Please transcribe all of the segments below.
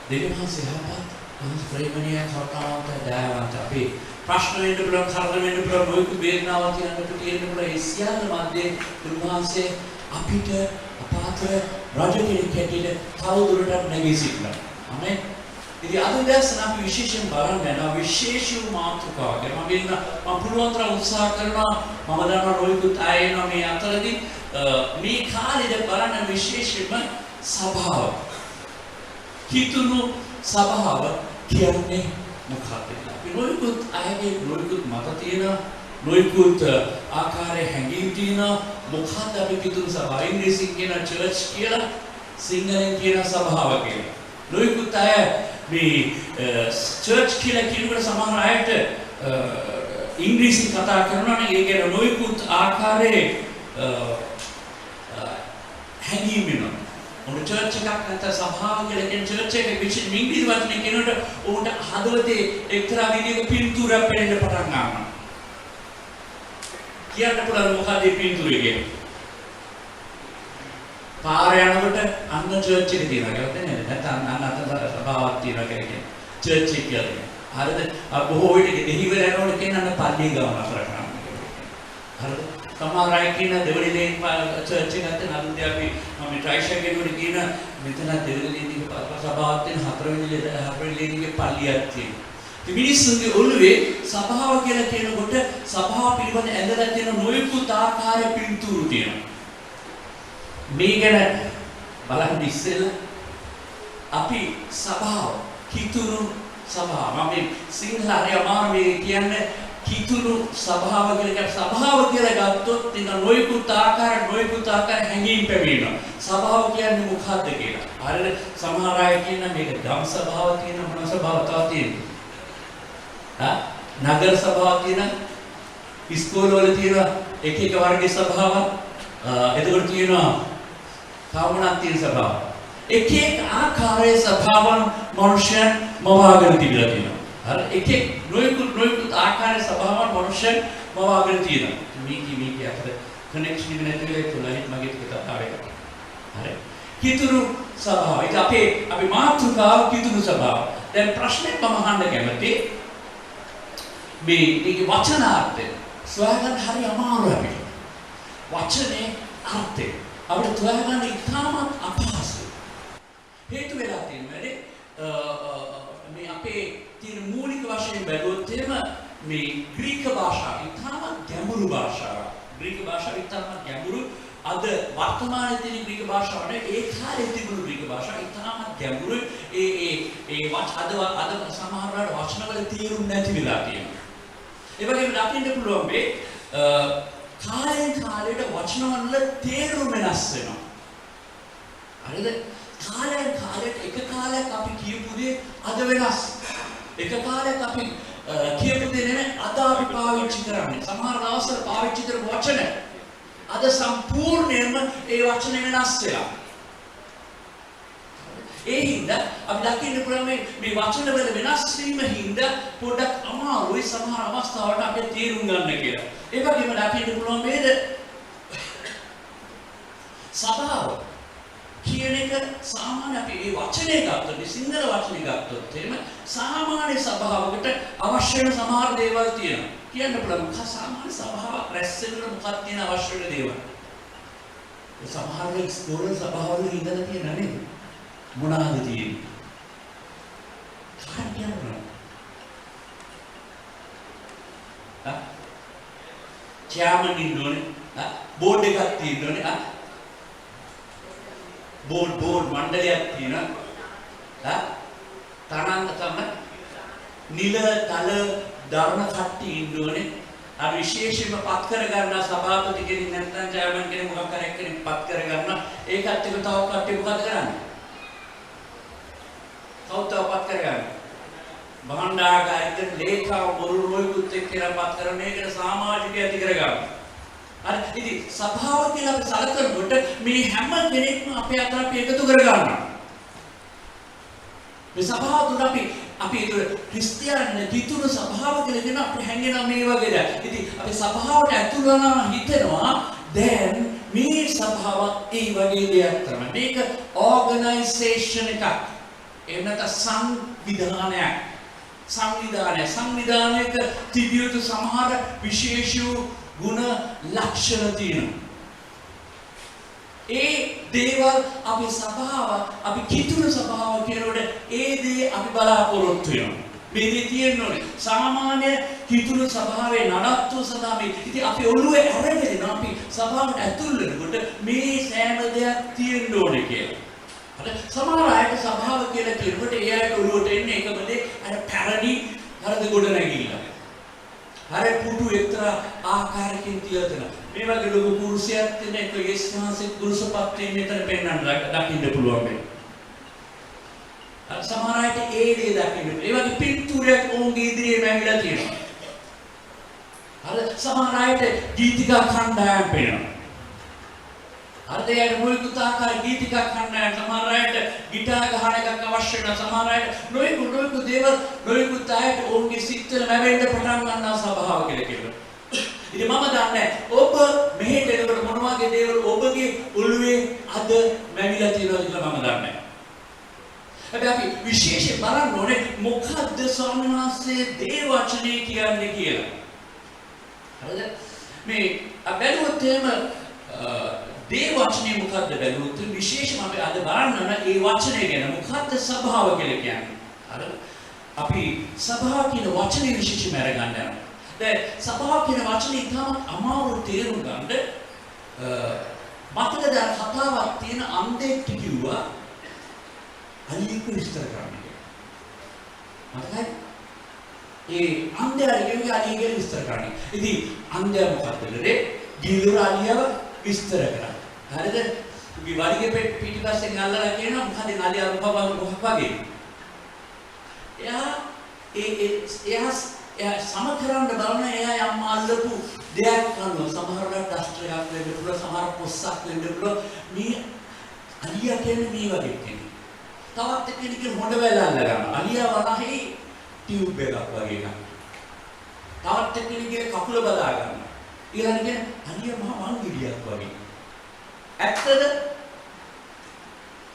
දෙවියන්සේ යහපත් අනුස් ප්‍රේමණීය කතාවන්ත දයාවන්ත අපි ප්‍රශ්න වෙන්න පුළුවන් කරදර වෙන්න පුළුවන් මොකද වේදනාවක් කියන්නට තියෙන්න පුළුවන් ඒ සියල්ල මැද්දේ උන්වහන්සේ අපිට අපාතර රජ කෙනෙක් හැටියට තවදුරටත් නැගී සිටිනවා. ආමෙන්. ඉතින් අද දැන් අපි විශේෂයෙන් බලන්න යනවා විශේෂ මාතෘකාවක්. මම පුළුවන් තරම් උත්සාහ කරනවා මම දන්නවා රොයිකුත් ආයෙනවා මේ අතරදී මේ කාලේද බලන්න විශේෂයෙන්ම සභාව. හිතුණු සභාව කියන්නේ මොකක්ද? අපි රොයිකුත් ආයේ රොයිකුත් මත තියෙන රොයිකුත් ආකාරයේ හැඟීම් තියෙන මොකක්ද අපි හිතුණු සභාව? ඉංග්‍රීසියෙන් කියන චර්ච් කියලා සිංහලෙන් කියන සභාව කියලා. රොයිකුත් ආයේ මේ චර්ච් කියලා කියනකොට සමහර අයට ඉංග්‍රීසි කතා කරනවා නම් ඒ කියන්නේ නොයෙකුත් ආකාරයේ හැඟීම් වෙනවා. උන් චර්ච් එකක් නැත්නම් සභාව කියලා කියන චර්ච් එකේ විශේෂ ඉංග්‍රීසි වචනේ කියනකොට උන්ට හදවතේ එක්තරා විදිහක පින්තූරයක් පෙනෙන්න පටන් ගන්නවා. කියන්න පුළුවන් මොකද මේ පින්තූරය කියන්නේ? පාර යනකොට අන්න චර්ච් එකේ තියෙනවා කියලා තේරෙන්නේ නැත්නම් අන්න අතට සභාවක් තියෙනවා කියලා කියන්නේ චර්ච් එක කියන්නේ. හරිද? බොහෝ විට දෙහිවල යනකොට කියන්නේ පල්ලිය ගාන අතර කරන්නේ. හරිද? සමහර අය කියන දෙවනි ලේන් චර්ච් එකකට නදුන්දී අපි මම ට්‍රයිෂන් ගෙනුවට කියන මෙතන දෙවනි ලේන්ගේ සභාවක් තියෙන හතරවෙනි ලේන්ගේ පල්ලියක් තියෙනවා. මේ මිනිස්සුන්ගේ ඔළුවේ සභාව කියලා කියනකොට සභාව පිළිබඳ ඇඳලා තියෙන නොයෙකුත් ආකාරයේ පින්තූරු තියෙනවා. මේ ගැන බලන්න ඉස්සෙල්ලා අපි සභාව කිතුණු සභාව මම සිංහල හරි අමාරු මේ කියන්නේ කිතුණු සභාව කියලා ගත්තොත් ඉතින් නොයෙකුත් ආකාර හැඟීම් පැමිණෙනවා. සභාව කියන්නේ මොකක්ද කියලා. හරිද? සමහර අය කියන මේක ගම් සභාව තියෙන මොන සභාව තව තියෙනවා. නගර සභාව තියෙන ඉස්කෝලවල තියෙන එක වර්ගයේ සභාවක් එතකොට තියෙනවා කාමනාක් තියෙන සභාව. එක ආකාරයේ සභාවන් මනුෂ්‍යයන් මවාගෙන තිබිලා තියෙනවා. හරි එක නොයෙකුත් ආකාරයේ සභාවන් මනුෂ්‍යයන් මවාගෙන තියෙනවා. මේක අතර කනෙක්ෂන් එක නැති වෙලා තුලයි මගේ කතාව එක. හරි. කිතුණු සභාව. ඒක අපි මාතෘකාව කිතුණු සභාව. දැන් ප්‍රශ්නේ මම අහන්න කැමතියි. මේකේ වචනාර්ථය සොයාගන්න හරි අමාරුයි අපිට. වචනේ අර්ථය අපිට තෝරගන්න ඉතාමත් අපහසුයි. හේතු වෙලා තියෙන්නේ මේ අපේ තියෙන මූලික වශයෙන් බැලුවොත් එහෙම මේ ග්‍රීක භාෂාව ඉතාමත් ගැඹුරු භාෂාවක්. ග්‍රීක භාෂාව ඉතාමත් ගැඹුරු. අද වර්තමානයේ තියෙන ග්‍රීක භාෂාව නෙවෙයි ඒ කාලේ තිබුණු ග්‍රීක භාෂාව ඉතාමත් ගැඹුරු. අද සමහර වචනවල තේරුම් නැති වෙලා තියෙනවා. ඒ වගේම දකින්න පුළුවන් මේ කාලෙන් කාලයට වචන වල තේරුම වෙනස් වෙනවා. හරිද? කාලෙන් කාලයට එක කාලයක් අපි කියපු දේ අද වෙනස්. එක කාලයක් අපි කියපු දේ නෙමෙයි අද අපි පාවිච්චි කරන්නේ. සමහර දවස්වල පාවිච්චි කරපු වචන අද සම්පූර්ණයෙන්ම ඒ වචන වෙනස් වෙලා. ඒ හින්දා අපි දකින්න පුළුවන් මේ වචන වල වෙනස් වීම හින්දා පොඩක් අමාරුයි සමහර අවස්ථාවලට අපි තේරුම් ගන්න කියලා. ඒ වගේම දකින්න පුළුවන් මේද සභාව කියන එක සාමාන්‍ය අපි මේ වචනේ ගත්තොත් සිංහල වචනේ ගත්තොත් එහෙම සාමාන්‍ය සභාවකට අවශ්‍ය වෙන සමහර දේවල් තියෙනවා. කියන්න පුළුවන් මොකක් සාමාන්‍ය සභාවක් රැස් වෙන්න මොකක්ද තියෙන අවශ්‍ය වෙන දේවල්. ඒ සමහර ඉස්කෝල සභාවල ඉඳලා තියෙන නේද? මොනවාද තියෙන්නේ? කාට කියන්න? චෑමන් ඉන්නෝනේ. බෝඩ් එකක් තියෙනෝනේ. බෝඩ් මණ්ඩලයක් තියෙනවා. තනන්න නිල තල ධර්ම කට්ටිය ඉන්නෝනේ. අර විශේෂයෙන්ම පත් කර ගන්න සභාපති කෙනෙක් නැත්නම් චෑමන් කෙනෙක් මොකක් කරේ කෙනෙක් පත් කර ගන්න. ඒකත් එක තව කට්ටිය මොකද කරන්නේ? කවුරුත්පත් කරගන්න. භාණ්ඩාගාරික ලේඛා මොරුරුයිකුත් එක්කලා පත් කරන මේකට සමාජිකය ඇති කරගන්න. හරි ඉතින් සභාව කියලා අපි සැලකනකොට මේ හැම කෙනෙක්ම අපේ අතර අපි එකතු කරගන්නවා. මේ සභාව තුන අපි ඒක ක්‍රිස්තියානි කිතුණු සභාව කියලා කියන අපිට හැංගෙන මේ වගේ දා. ඉතින් අපි සභාවට ඇතුල් වෙනවා හිතෙනවා දැන් මේ සභාවත් ඒ වගේ දෙයක් තමයි. මේක ඕගනයිසේෂන් එකක්. එහෙම නැත්නම් සංවිධානයක තිබිය යුතු සමහර විශේෂ ගුණ ලක්ෂණ තියෙනවා. ඒ දේවල් අපි සභාව අපි කිතුණු සභාව කියනකොට ඒ දේ අපි බලාපොරොත්තු වෙනවා. මේ දේ තියෙන්නේ සාමාන්‍ය කිතුණු සභාවේ නඩත්තු සඳහා මේ ඉතින් අපි ඔළුවේ අරගෙන අපි සභාවට ඇතුල් වෙනකොට මේ සෑම දෙයක් තියෙන්න ඕනේ කියලා. අර සමහර අයට සභාව කියලා කියනකොට ඒ අයට ඔළුවට එන්නේ එකම දේ අර පැරණි හරිද ගොඩනැගිල්ල. අර පුටු එක්තරා ආකාරයකින් තියදෙන. මේ වගේ ලොකු කුරුසියක් තියෙන එක යේසුස්වහන්සේ කුරුසපත්යෙන් මෙතන පෙන්වන්න දකින්න පුළුවන් වෙයි. සමහර අයට ඒ දේ දකින්න. ඒ වගේ පින්තූරයක් ඔවුන්ගේ ඉදිරියේ මැවිලා තියෙනවා. අර සමහර අයට ගීතිකා කණ්ඩායම් පෙන්වනවා. අර දෙයට මොයිකුත් ආකාර ගීතිකා කණ්ඩායම් සමහර අයට ගිටාර ගහන එකක් අවශ්‍ය වෙනවා. සමහර අයට නොයෙකුත් දේවල් නොයෙකුත් අයට ඔවුන්ගේ සිත්වල මැවෙන්න පටන් ගන්නවා සභාව කියලා කියනවා. ඉතින් මම දන්නේ ඔබ මෙහෙට එනකොට මොන වගේ දේවල් ඔබගේ ඔළුවේ අද මැවිලා තියෙනවද කියලා මම දන්නේ. හැබැයි අපි විශේෂයෙන් බලන්න ඕනේ මොකද්ද ස්වාමීන් වහන්සේ දේ වචනේ කියන්නේ කියලා. හරිද? මේ බැලුවොත් එහෙම දේ වචනේ මොකද්ද බැලුවොත් විශේෂම අපි අද බලන්න ඕන ඒ වචනේ ගැන මොකද්ද සභාව කියලා කියන්නේ. හරිද? අපි සභාව කියන වචනේ විශේෂයෙන්ම අරගන්න යනවා. දැන් සභාව කියන වචනේ ඉතාම අමාරු තේරුම් ගන්න මතකද කතාවක් තියෙන අන්දෙක් කිව්වා අලියෙක් විස්තර කරන්නේ. මතකයි? ඒ අන්දයා කියන්නේ අලියෙක් විස්තර කරන්නේ. ඉතින් අන්දයා මොකක්ද කරේ? ගිලුර අලියව විස්තර කරා. හරිද? විවාදිකේ පිටිපස්සෙන් අල්ලලා කියනවා මොකද අලියා රූපවල මොකක් වගේ. එයා සමකරන්න බලන එයා යම් අල්ලපු දෙයක් කරනවා. සමහරවිට ඩස්ටරයක් වෙන්න පුළුවන්, සමහර පොස්සක් වෙන්න පුළුවන්. මේ අලියා කියන්නේ මේ වගේ කෙනෙක්. තවත් කෙනෙක් හොඬ වැල අල්ලගන්නවා. අලියා වරහේ ටියුබ් එකක් වගේ එකක්. තවත් කෙනෙක්ගේ කකුල බදා ගන්නවා. ඊළඟට කියන අලියා මහ වංගිඩියක් වගේ. ඇත්තද?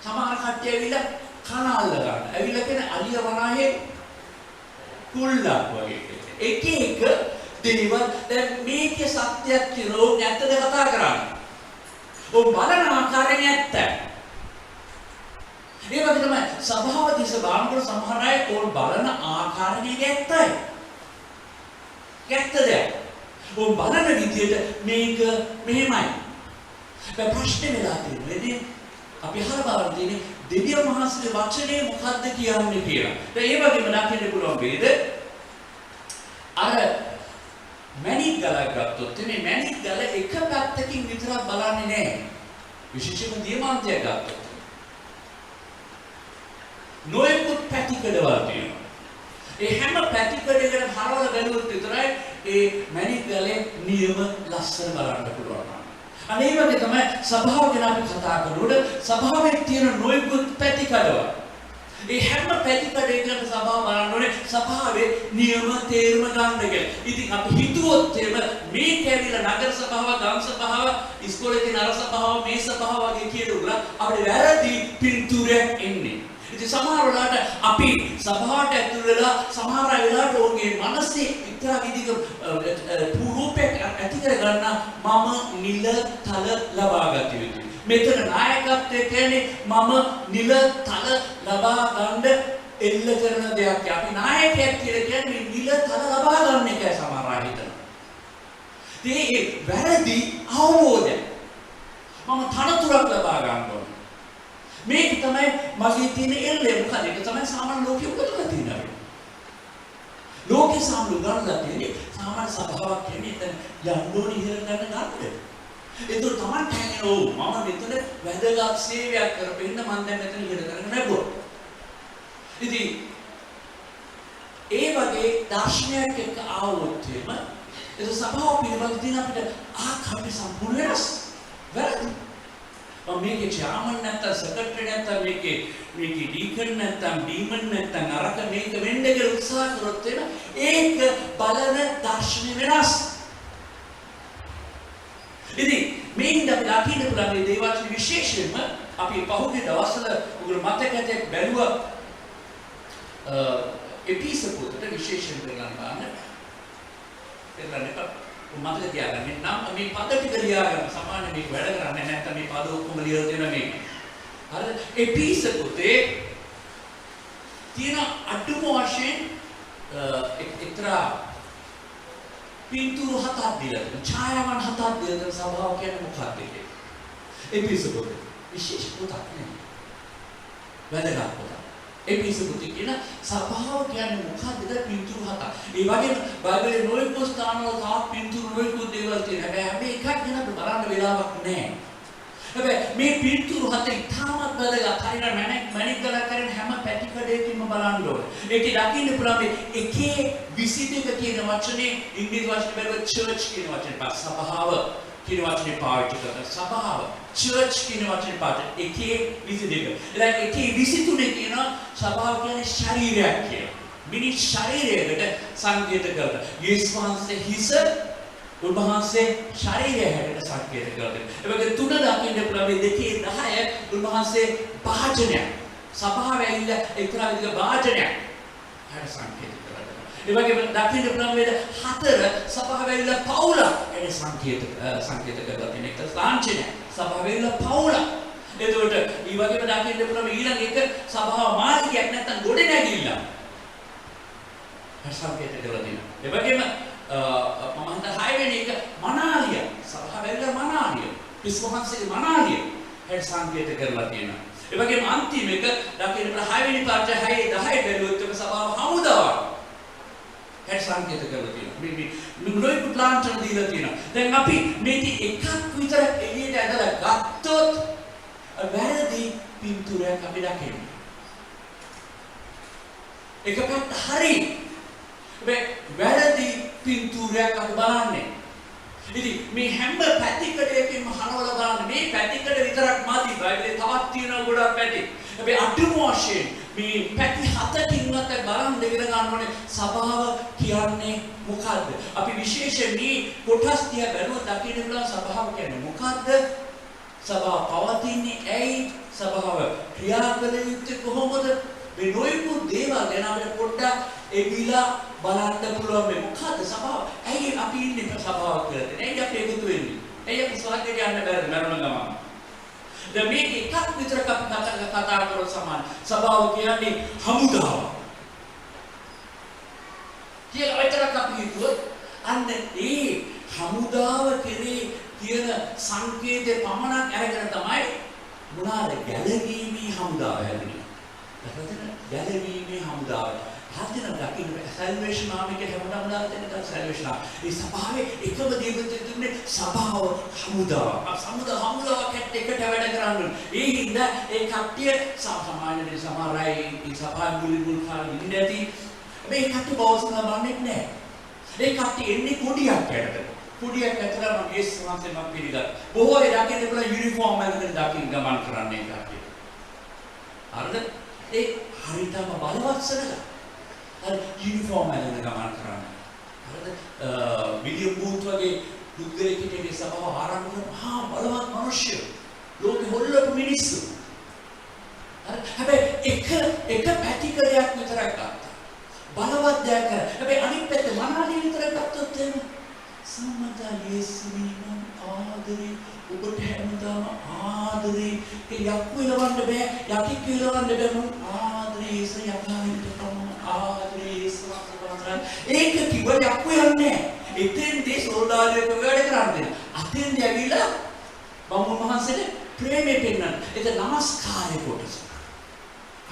සමහර කට්ටිය ඇවිල්ලා කන අල්ල ගන්න. ඇවිල්ලා කියන අලියා වරහේ කුල්ලක් වගේ. එක දේවල් දැන් මේකේ සත්‍යයක් කියලා නැත්තද කතා කරන්නේ. ඔය බලන ආකාරයෙන් ඇත්ත. ඒ වගේ තමයි සභාව දිස බලනකොට සමහර අය ඕල් බලන ආකාරයේ ඇත්තයි. ඇත්තද? ඔය බලන විදිහට මේක මෙහෙමයි. දැන් ප්‍රශ්නේ වෙලා තියෙන්නේ අපි අහලා බලන්න තියෙන්නේ දෙවියන් වහන්සේගේ වචනේ මොකද්ද කියන්නේ කියලා. දැන් ඒ වගේම දකින්න පුළුවන් වේද? අර මැණික් ගලක් ගත්තොත් මේ මැණික් ගල එක පැත්තකින් විතරක් බලන්නේ නැහැ. විශේෂයෙන්ම දියමාන්තයක් ගත්තොත් නොයෙකුත් පැතිකඩවල් තියෙනවා. ඒ හැම පැතිකඩයකටම හරවලා බැලුවොත් විතරයි ඒ මැණික් ගලේ නියම ලස්සන බලන්න පුළුවන්. අනේ වගේ තමයි සභාව ගැන අපි කතා කරනකොට සභාවේ තියෙන නොයෙකුත් පැතිකඩවල්. ඒ හැම පැතිකඩයකම සභාව බලන්න ඕනේ සභාවේ නියම තේරුම ගන්න කියලා. ඉතින් අපි හිතුවොත් එහෙම මේ කැවිලා නගර සභාව, ගම් සභාව, ඉස්කෝලේ තියෙන අර සභාව, මේ සභාව වගේ කියනවා අපිට වැරදි පින්තූරයක් එන්නේ. ඉතින් සමහර වෙලාවට අපි සභාවට ඇතුල් වෙලා සමහර වෙලාවට ඔවුන්ගේ මනසේ ඉතර විදිහක රූපයක් ඇති කර ගන්න මම නිල තල ලබා ගත යුතුයි. මෙතන නායකත්වය කියන්නේ මම නිල තල ලබා ගන්න එල්ල කරන දෙයක්. අපි නායකයෙක් කියලා කියන්නේ නිල තල ලබා ගන්න එකයි සමහර අය හිතනවා. ඒ වැරදි අවබෝධය. මම තනතුරක් ලබා ගන්න ඕනේ. මේක තමයි මගේ තියෙන එල්ලේ. මොකද ඒක තමයි සාමාන්‍ය ලෝකෙ උගන්වලා තියෙන්නේ. ලෝකේ සාමාන්‍ය උගන්වලා තියෙන්නේ සාමාන්‍ය සභාවක් කියන්නේ එතන යන්න ඕනේ ඉහළ ගන්න. ඒක තමයි කියන්නේ ඕ මම මෙතන වැදගත් සේවයක් කරපෙන්න මම දැන් මෙතන ඉහළ කරගෙන නැගුවා. ඉතින් ඒ වගේ දර්ශනයක් එක්ක ආවොත් එම ඒක සභාව පිළිබඳ දින අපිට ආකාරය සම්පූර්ණ වෙනස්. වැරදි. මේකේ චාමන් නැත්තම් සෙක්‍රටරි නැත්තම් මේකේ ඩීකන් නැත්තම් ඩීමන් නැත්තම් අරක මේක වෙන්න කියලා උත්සාහ කරොත් එන ඒක බලන දර්ශනය වෙනස්. ඉතින් මේකින් අපි දකින්න පුළුවන් මේ දේවල් විශේෂයෙන්ම අපි පහුගිය දවස්වල උගල මතකයක් බැලුවා එපිස පොතට විශේෂයෙන් කරලා බලන්න. පෙරලන්න මතක තියාගන්න. නම් මේ පද ටික ලියා ගන්න. සාමාන්‍ය මේක වැඩ කරන්නේ නැත්නම් මේ පද ඔක්කොම ලියලා දෙනවා මේක. හරිද? එපිස පොතේ තියෙන අඩුම වශයෙන් එක්තරා පින්තූරු 7ක් දීලා තියෙනවා. ඡායාවන් 7ක් දීලා තියෙන සභාව කියන්නේ මොකක්ද කියන්නේ? එපිස පොතේ විශේෂ පොතක් නෙමෙයි. වැදගත් පොතක්. එපිස පොතේ කියන සභාව කියන්නේ මොකක්ද? පින්තූරු 7ක්. ඒ වගේම බයිබලයේ නොයෙකුත් ස්ථානවල තා පින්තූරු නොයෙකුත් දේවල් තියෙනවා. හැබැයි එකක් ගැන බලන්න වෙලාවක් නැහැ. හැබැයි මේ පින්තූරු 7 ඉතාමත් වැදගත්. හරියට මැණික් ගලක් කරන හැම පැතිකඩයකින්ම බලන්න ඕනේ. ඒකේ දකින්න පුළුවන් මේ එකේ 22 කියන වචනේ ඉංග්‍රීසි වචනේ බැලුවොත් church කියන වචනේ පාස් සභාව කියන වචනේ පාවිච්චි කරනවා. සභාව church කියන වචනේ පාවිච්චි එකේ 22. ඊළඟ එකේ 23 කියන සභාව කියන්නේ ශරීරයක් කියලා. මිනිස් ශරීරයකට සංකේත කරනවා. යේසුස් වහන්සේ හිස උන්වහන්සේ ශරීරය හැටියට සංකේත කරනවා. ඒ වගේ තුන දකින්න පුළුවන් මේ දෙකේ 10 උන්වහන්සේ භාජනයක්. සභාව ඇවිල්ලා එක්තරා විදිහක භාජනයක් හැට සංකේත කරනවා. ඒ වගේම දකින්න පුළුවන් වේද 4 සභාව ඇවිල්ලා පවුල ඒ සංකේත කරලා තියෙන එක ලාංඡනය. සභාව ඇවිල්ලා පවුල. එතකොට මේ වගේම දකින්න පුළුවන් ඊළඟ එක සභාව මාර්ගයක් නැත්නම් ගොඩනැගිල්ල. හැට සංකේත කරලා තියෙනවා. ඒ වගේම මම හිතා 6 වෙනි එක මනාලිය. සභාව ඇවිල්ලා මනාලිය. විශ්වහන්සේගේ මනාලිය හැට සංකේත කරලා තියෙනවා. ඒ වගේම අන්තිම එක දකින්න පුළුවන් 6 වෙනි පාඩය 6 10 බැලුවොත් එක සභාව හමුදාවක්. හැට සංකේත කරලා තියෙනවා. මේ නොයෙකුත් ප්ලාන්ටර් දීලා තියෙනවා. දැන් අපි මේක එකක් විතර එළියට ඇදලා ගත්තොත් වැරදි පින්තූරයක් අපි දකිනවා. එක පැත්ත හරි. වැරදි පින්තූරයක් අපි බලන්නේ. ඉතින් මේ හැම පැතිකඩයකින්ම හනවලා බලන්න මේ පැතිකඩ විතරක් මදි. බයිබලේ තවත් තියෙනවා ගොඩක් පැති. හැබැයි අඩුම වශයෙන් මේ පැති 7කින්වත් බලන් දෙගෙන ගන්න ඕනේ සභාව කියන්නේ මොකද්ද? අපි විශේෂයෙන් මේ කොටස් දිහා බලුවොත් දකින්න පුළුවන් සභාව කියන්නේ මොකද්ද? සභාව පවතින්නේ ඇයි? සභාව ක්‍රියා කළ යුත්තේ කොහොමද? මේ නොයෙකුත් දේවල් ගැන අපිට පොඩ්ඩක් එවිලා බලන්න පුළුවන් මේ මොකද්ද සභාව? ඇයි අපි ඉන්නේ සභාව කියලා දෙන්නේ? ඇයි අපි එකතු වෙන්නේ? ඇයි අපි ස්වර්ගයට යන්න බැරිද මරණ ගමන? දැන් මේක එකක් විතරක් අපි කතා කරලා සමාන. සභාව කියන්නේ හමුදාව. කියලා විතරක් අපි හිතුවොත් අන්න ඒ හමුදාව කෙරේ තියෙන සංකේතේ පමණක් අරගෙන තමයි මොනවාද ගැලවීමේ හමුදාව හැදෙන්නේ. ගැලවීමේ හමුදාව. හදින දකින්න සල්වේෂන් ආමික හැමදාම දාලා තියෙන සල්වේෂන්. මේ සභාවේ එකම දේවල් තුනේ සභාව හමුදාව. හමුදාවක් එකට වැඩ කරන්නේ. ඒ හින්දා ඒ කට්ටිය සාමාන්‍යයෙන් සමහරයි මේ සභාව මුලින්ම කාලේ ඉඳී ඇති. මේ කට්ටිය බවසන බන්නේ නැහැ. ඒ කට්ටිය එන්නේ කුඩියක් යටට. කුඩියක් ඇතුළේ මම ඒ සංසය මම පිළිගත්. බොහෝ ඒ දකින්න පුළුවන් යුනිෆෝම් එකකට දකින්න ගමන් කරන්නේ කට්ටිය. හරිද? ඒ හරියටම බලවත් සරලා යුනිෆෝම් එකකට ගමන් කරන්නේ. හරිද? විලියම් බූත් වගේ පුද්ගලෙක් හිටියේ සභාව ආරම්භ කරන මහා බලවත් මිනිස්සු. ලෝකෙ හොල්ලපු මිනිස්සු. හැබැයි එක පැතිකඩයක් විතරක් ගත්තා. බලවත් දෙයක් කරා. හැබැයි අනිත් පැත්තේ මනාලිය විතරක් ගත්තොත් එහෙම සම්මතා යේසුවි මම ආදරේ ඔබට හැමදාම ආදරේ ඒ යක්කු ඉලවන්න බෑ යකෙක් ඉලවන්න බෑ මම ආදරේ යේසු යකාවිට තමයි ආදරේ යේසු ඒක කිව්ව යක්කු යන්නේ එතෙන්දී සෝදාලයක වැඩ කරන්නේ අතෙන්දී ඇවිල්ලා බමුණු මහන්සියට ප්‍රේමයෙන් පෙන්නන ඒක නමස්කාරය කොටස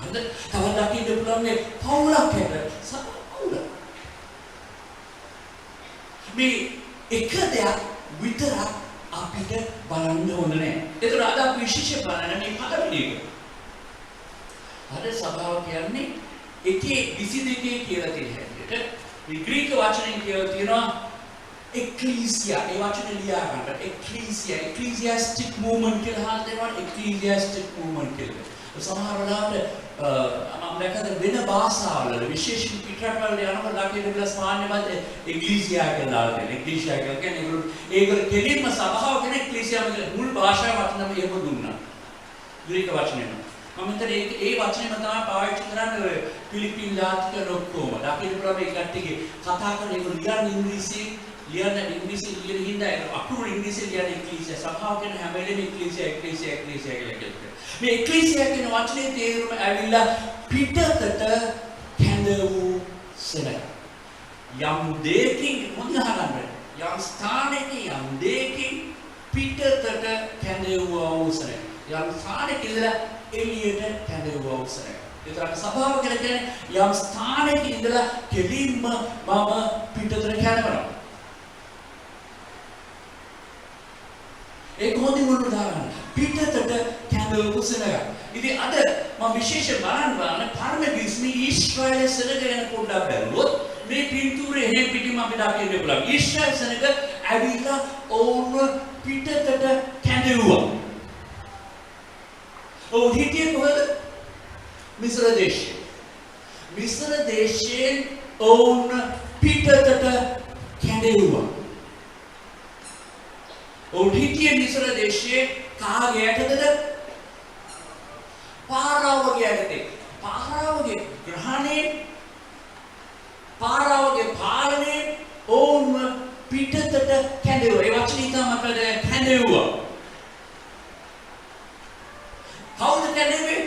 හරිද තව දකින්න පුළුවන් මේ පවුලක් හැට සපවුල මේ එක දෙයක් විතරක් අපිට බලන්න ඕන නෑ. ඒතර අද අපි විශේෂ බලන්න මේ පළවෙනි එක. අද සභාව කියන්නේ එකේ 22 කියලා තියෙන හැටියට මේ ග්‍රීක වචනෙන් කියලා තියෙනවා එක්ලීසියා. ඒ වචනේ ලියා ගන්න. එක්ලීසියාස්ටික් මූවමන්ට් කියලා හල් දෙනවා. එක්ලීසියාස්ටික් මූවමන්ට් කියලා. සමහර වෙලාවට මම දැක්කද වෙන භාෂාවල විශේෂ පිටරටවල යනකොට දකින්න ස්පාඤ්ඤ වලට එක්ලීසියා කියලා දාලා තියෙනවා. එක්ලීසියා කියන්නේ ඒගොල්ලෝ කෙලින්ම සභාව කියන එක්ලීසියාම මුල් භාෂාව වචනම එහෙම දුන්නා. ග්‍රීක වචනේම. මම හිතන්නේ ඒ වචනේම තමයි පාවිච්චි කරන්නේ පිලිපින් ජාතික ඔක්කොම දකින්න පුළුවන් මේ කට්ටියගේ කතා කරන ඒක ලියන්න ඉංග්‍රීසියෙන් ලියන හින්දා අකුරු ඉංග්‍රීසියෙන් ලියන ඉංග්‍රීසිය සභාව කියන හැම වෙලේම ඉංග්‍රීසිය කියලා කියනවා. මේ ඉංග්‍රීසිය කියන වචනේ තේරුම ඇවිල්ලා පිටතට කැඳවූ සෙනඟ. යම් දෙයකින් මොකද අහගන්න යම් ස්ථානයක යම් දෙයකින් පිටතට කැඳවුවා වූ සෙනඟ. යම් ස්ථානයක ඉඳලා එළියට කැඳවුවා වූ සෙනඟ. ඒතර සභාව කියන්නේ යම් ස්ථානයක ඉඳලා කෙලින්ම මම පිටතට කැඳවනවා. ඒක හොඳින් උදාහරණ පිටතට කැඳවපු සෙනඟ. ඉතින් අද මම විශේෂ බලන්න පරමගිස්මි ඊශ්‍රායල සෙනඟ ගැන පොඩ්ඩක් බලුවොත් මේ පින්තූරේ එහෙම පිටින්ම අපිට දකින්න පුළුවන්. ඊශ්‍රායල සෙනඟ ඇවිල්ලා ඕන පිටතට කැඳවුවා. ඔව් හිටියේ කොහෙද? මිස්ර දේශයේ. මිස්ර දේශයෙන් ඕන පිටතට කැඳවුවා. හිටියේ මිස්ර දේශයේ කාගේ යටතද? පාරාවගේ යටතේ. පාරාවගේ ග්‍රහණේ පාරාවගේ පාලනේ ඕම පිටතට කැඳවුවා. ඒ වචනේ තමයි අපිට කැඳවුවා. කවුද කැඳවුවේ?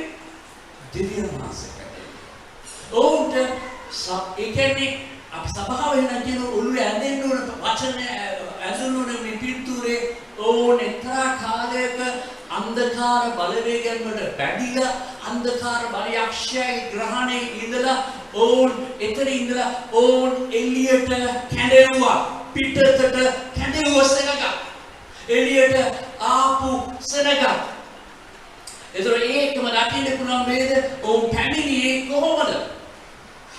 දෙවියන් වහන්සේ කැඳවුවා. ඕන්ට ඒ කියන්නේ අප සභාව වෙන කියන ඔළුවේ ඇඳෙන්න ඕන වචන ඇඳුණු මේ පින්තූරේ ඕන එක්තරා කාලයක අන්ධකාර බලවේගයන් වලට බැඳිලා අන්ධකාර බලයක්ෂයගේ ග්‍රහණේ ඉඳලා ඕන් එතන ඉඳලා ඕන් එළියට කැඳෙවුවා. පිටතට කැඳෙවුවා සෙනඟ. එළියට ආපු සෙනඟ. ඒතර ඒකම දකින්න පුළුවන් වේද ඕන් පැමිණියේ කොහොමද?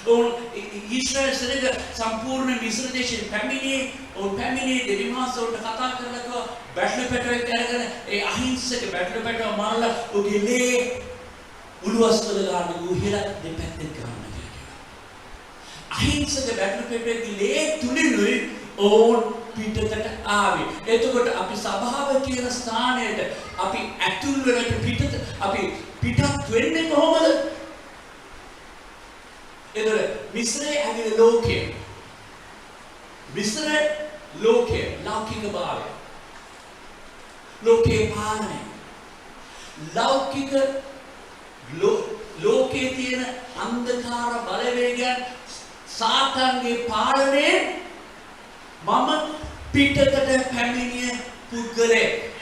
ඊශ්‍රායල් සෙනඟ සම්පූර්ණ මිස්ර දේශයෙන් පැමිණියේ දෙවිමාස වලට කතා කරලා බැටළු පැටවෙක් අරගෙන ඒ අහිංසක බැටළු පැටව මාරලා ඔහුගේ ලේ උළුවස්වල ගන්න උහිලා දෙපැත්තෙන් ගන්න කියලා. අහිංසක බැටළු පැටවෙක්ගේ ලේ තුලිනුයි ඕන් පිටතට ආවේ. එතකොට අපි සභාව කියන ස්ථානයට අපි ඇතුල් වෙනට අපි පිටත් වෙන්නේ කොහොමද? එතකොට මිස්රේ ඇවිල්ලා ලෝකය. මිස්ර ලෝකය ලෞකික භාවය. ලෝකේ පාලනය. ලෞකික ලෝකයේ තියෙන අන්ධකාර බලවේගයන් සාතන්ගේ පාලනයෙන් මම පිටතට පැමිණිය පුද්ගලයෙක්.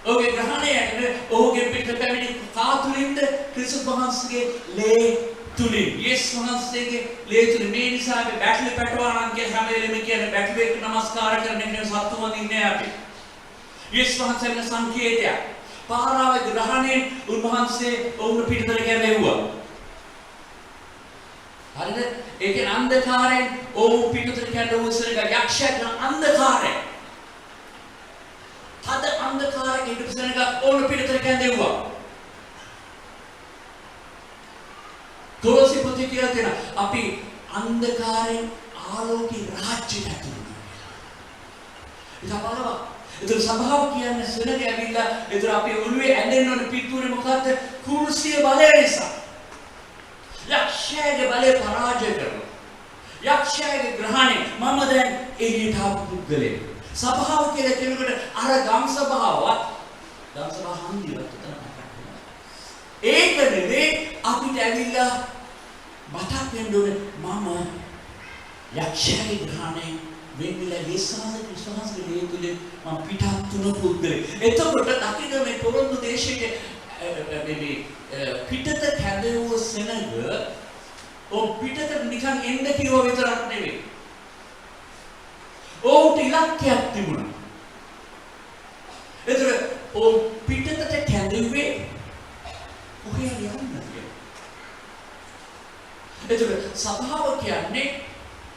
ඔහුගේ ග්‍රහණයට ඔහුගේ පිටත පැමිණි කාතුලින්ද ක්‍රිස්තුස් වහන්සේගේ ලේ තුලින් යේසුස් වහන්සේගේ ලේ තුලින් මේ නිසා අපි බැටළු පැටවානම් කියන හැම වෙලෙම කියන බැටළුවෙක් නමස්කාර කරන එක සත්තු වඳින්නේ අපි. යේසුස් වහන්සේගේ සංකේතය පාරාවේ ග්‍රහණයෙන් උන්වහන්සේ ඔවුන් පිටතට කැඳෙව්වා. හරිද? ඒකේ අන්ධකාරයෙන් ඔවුන් පිටතට කැඳවුව සෙනඟ යක්ෂයන් අන්ධකාරයෙන් අද අන්ධකාරයෙන් හිටපු සෙනඟ ඔවුන් පිටතට කැඳෙව්වා. කොලොසි පොතේ කියලා තියෙනවා අපි අන්ධකාරයෙන් ආලෝකී රාජ්‍යයට ඇතුළු වෙනවා. ඒක සභාව කියන්නේ සෙනඟ ඇවිල්ලා ඒතර අපි ඔළුවේ ඇඳෙන්න ඕන පිටුරේ මොකද්ද? කුරුසිය බලය නිසා. යක්ෂයාගේ බලය පරාජය කරනවා. යක්ෂයාගේ ග්‍රහණය මම දැන් එළියට ආපු පුද්ගලයෙක්. සභාව කියලා කියනකොට අර ගම් සභාවත් හන්දිවත් තමයි. ඒක නෙවෙයි අපිට ඇවිල්ලා මතක් වෙන්න ඕනේ මම යක්ෂයාගේ ග්‍රහණය වෙන්විලා විශ්වාසයේ ලේතුලේ මම පිටත් තුන පුද්ගලයෙක්. එතකොට දකින්න මේ පොරොන්දු දේශයේ මේ පිටත කැඳවුව සෙනඟ පිටත නිකන් එන්න කිව්ව විතරක් නෙවෙයි. ඔවුන්ට ඉලක්කයක් තිබුණා. ඒතර පිටතට කැඳවුවේ කොහේ යන්නද කියලා. ඒතර සභාව කියන්නේ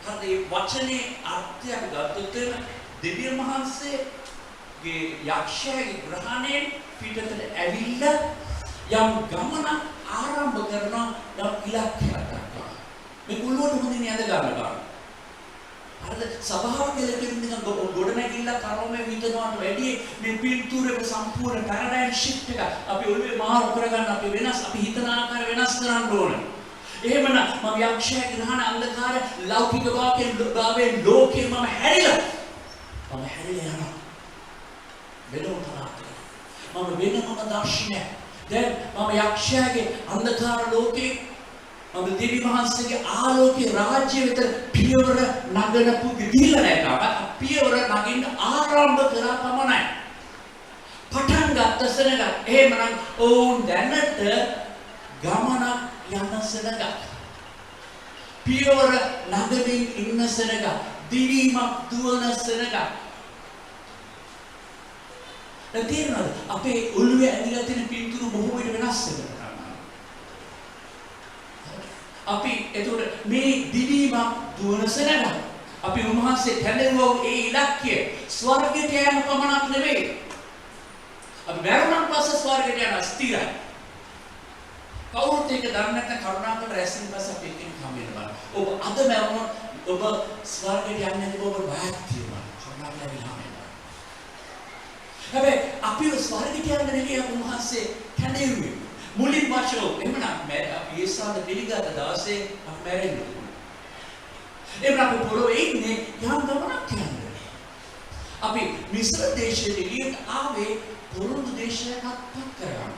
හරි වචනේ අර්ථය අපි ගත්තොත් දෙවියන් වහන්සේගේ යක්ෂයාගේ ග්‍රහණයෙන් පිටතට ඇවිල්ලා යම් ගමනක් ආරම්භ කරන යම් ඉලක්කයක් ගන්නවා. මේ කුළුවට හොඳින් යද ගන්නවා. අර සභාව කියලා කියන්නේ ගොඩනැගිල්ල කරෝමේ විතරනට වැඩි මේ පින්තූරේ සම්පූර්ණ පැරඩයිම් ෂිෆ්ට් එක අපි ඔළුවේ මාරු කරගන්න අපි වෙනස් අපි හිතන ආකාර වෙනස් කරන්න ඕනේ. එහෙමනම් මම යක්ෂයා ග්‍රහණ අන්ධකාර ලෞකික භාවයෙන් ලෝකේ මම හැරිලා යනවා. වෙනම තරහට. මම වෙනම දර්ශනය. දැන් මම යක්ෂයාගේ අන්ධකාර ලෝකේ මම දෙවි මහන්සියගේ ආලෝකයේ රාජ්‍ය වෙත පියවර නගනපු ගිහිල්ලා නැහැ. පියවර නගින්න ආරම්භ කරා පමණයි. පටන් ගත්ත සෙනඟ. එහෙමනම් ඕන් දැනට ගමනක් යන සෙනඟ. පියවර නගමින් ඉන්න සෙනඟ. දිවීමක් දුවන සෙනඟ. තේරෙනවද? අපේ ඔළුවේ ඇඳිලා තියෙන පින්තූර බොහෝ විට වෙනස් වෙනවා. අපි එතකොට මේ දිවීමක් දුවන සෙනඟ. අපි උන්වහන්සේ කැඳවුවා ඒ ඉලක්කය ස්වර්ගයට යෑම පමණක් නෙවෙයි. අපි මරණන් පස්සේ ස්වර්ගයට යන ස්ථිරයි. කවුරුත් ඒක දන්නේ නැත්නම් කරුණාකර රැස්ින් පස්සේ අපි එක්කෙනෙක් හම් වෙන්න බලන්න. ඔබ අද මරණොත් ඔබ ස්වර්ගයට යන්නේ නැතිව ඔබ බයක් තියෙනවා. කරුණාකර ඇවිල්ලා හම් වෙන්න. හැබැයි අපි ස්වර්ගයට යන්න නෙවෙයි උන්වහන්සේ කැඳවුවේ. මුලින් වශයෙන් එහෙමනම් අපි ඒසාද පිළිගත් දවසේ අපි මැරෙන්නේ. එහෙනම් අපි පොළොවේ ඉන්නේ යම් ගමනක් යන්නේ. අපි මිස්ර දේශයේ එළියට ආවේ පොළොව දේශයකට පත් කරගන්න.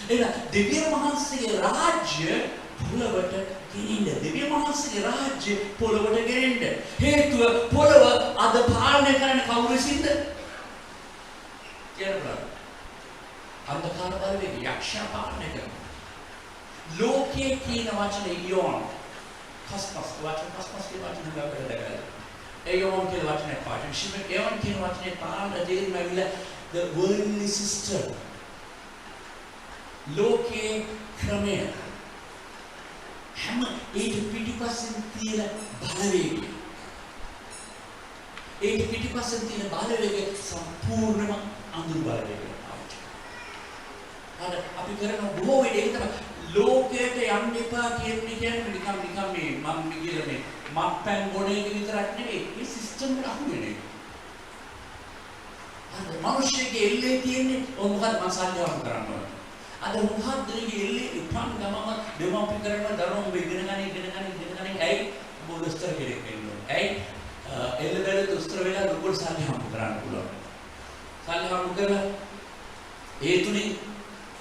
එහෙනම් දෙවියන් වහන්සේගේ රාජ්‍ය පොළොවට ගෙනින්න. දෙවියන් වහන්සේගේ රාජ්‍ය පොළොවට ගෙනින්න. හේතුව පොළොව අද පාලනය කරන කවුරු විසින්ද? කියනවා. අන්ධකාර බලවේග යක්ෂයා පාලනය කරනවා. ලෝකයේ කියන වචනේ ඉයෝන්. කස්පස් කියන වචනේ ගාවට දැකලා. එයෝන් කියන වචනේ පාර්ට්නර්ෂිප් එයෝන් කියන වචනේ පාලන දෙයින් ඇවිල්ලා the worldly system. ලෝකයේ ක්‍රමය. හැම ඒක පිටිපස්සෙන් තියෙන බලවේගය. ඒක පිටිපස්සෙන් තියෙන බලවේගය සම්පූර්ණම අඳුරු බලවේගය. අපි කරන බොහෝ වෙලේ ඒක තමයි ලෝකයට යන්න එපා කියන්නේ නිකම් මේ මම කියලා මේ මත්පැන් බොන එක විතරක් නෙවෙයි මේ සිස්ටම් එක අහු වෙන එක. අද මිනිස්සුගේ එල්ලේ තියෙන්නේ මොකක්ද මසල්ලාම කරන්න ඕනේ. අද මොකක්දගේ එල්ලේ උපන් ගමම දෙමව්පිය කරන දරුවෝ ඉගෙන ගන්න ඇයි බෝලස්තර කෙරෙක් වෙන්න ඕනේ. ඇයි එල්ල බැල දුස්තර වෙලා දුකල් සල්ලි හම්බ කරන්න පුළුවන්. සල්ලි හම්බ කරලා ඒ තුලින්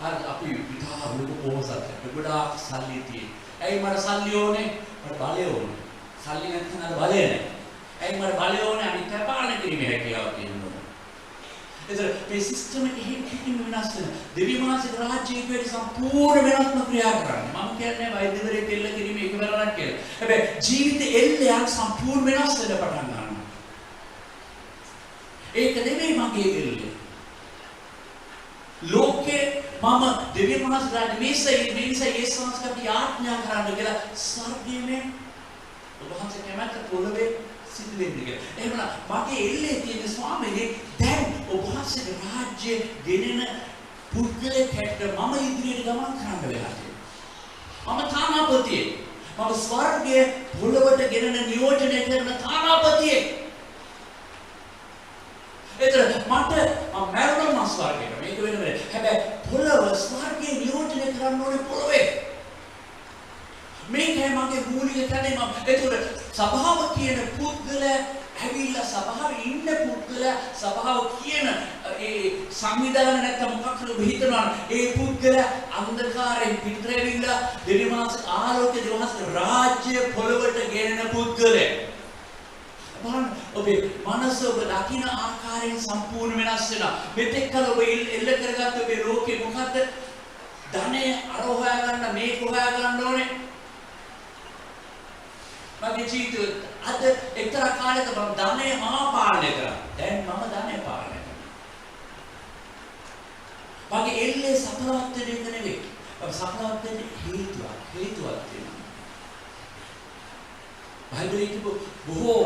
අපි විතර ලොකු පොහොසත් ගොඩාක් සල්ලි තියෙනවා. ඇයි මට සල්ලි ඕනේ? මට බලය ඕනේ. සල්ලි නැත්නම් අර බලය නැහැ. ඇයි මට බලය ඕනේ? අනිත් අය පාලනය කිරීමේ හැකියාව තියෙනවා. ඒතර මේ සිස්ටම් එක හිතින් වෙනස් වෙනවා. දෙවි මහසගේ රාජ්‍යයේ වැඩි සම්පූර්ණ වෙනස්ම ක්‍රියා කරන්නේ. මම කියන්නේ වෛද්‍යවරයෙක් එල්ල කිරීමේ එක වෙලාවක් කියලා. හැබැයි ජීවිතේ එල්ලයක් සම්පූර්ණ වෙනස් වෙන්න පටන් ගන්නවා. ඒක නෙමෙයි මගේ එල්ලේ. ලෝකේ මම දෙවියන් වහන්සේලාට මේසයි ඒ සංස්කෘතිය ආඥා කරන්න කියලා ස්වර්ගයේ ඔබ වහන්සේ කැමැත්ත පොළවේ සිදු වෙන්නේ කියලා. එහෙමනම් මගේ එල්ලේ තියෙන ස්වාමීනි දැන් ඔබ වහන්සේගේ රාජ්‍ය ගෙනෙන පුද්ගලයෙක් හැටියට මම ඉදිරියට ගමන් කරන්න වෙලා තියෙනවා. මම තානාපතියෙක්. මම ස්වර්ගයේ පොළවට ගෙනෙන නියෝජනය කරන තානාපතියෙක්. ඒතර මට මරණ ස්වර්ගයට මේක වෙනම හැබැයි පොළව ස්වර්ගයේ නියෝජනය කරන්න ඕනේ පොළවේ. මේකයි මගේ මූලික තැන. මම ඒතර සභාව කියන පුද්ගලයා ඇවිල්ලා සභාවේ ඉන්න පුද්ගලයා සභාව කියන ඒ සංවිධානය නැත්නම් මොකක්ද ඔබ හිතනවා ඒ පුද්ගලයා අන්ධකාරයෙන් පිටරෙවිලා දෙවියන්වහන්සේ ආලෝක දෙවියන්වහන්සේ රාජ්‍ය පොළවට ගෙනෙන පුද්ගලයා. බලන්න ඔබේ මනස ඔබ දකින ආකාරයෙන් සම්පූර්ණ වෙනස් වෙනවා. මෙතෙක් කල ඔබ එල්ල කරගත්ත ඔබේ ලෝකේ මොකද්ද? ධනය අර හොයා ගන්න මේක හොයා ගන්න ඕනේ. මගේ ජීවිතේ අද එක්තරා කාලයක මම ධනය මම පාලනය කරා. දැන් මම ධනය පාලනය කරනවා. මගේ එල්ලේ සඵලවත් වෙන එක නෙවෙයි. සඵලවත් වෙන්න හේතුවක් තියෙනවා. බයිබලයේ තිබු බොහෝ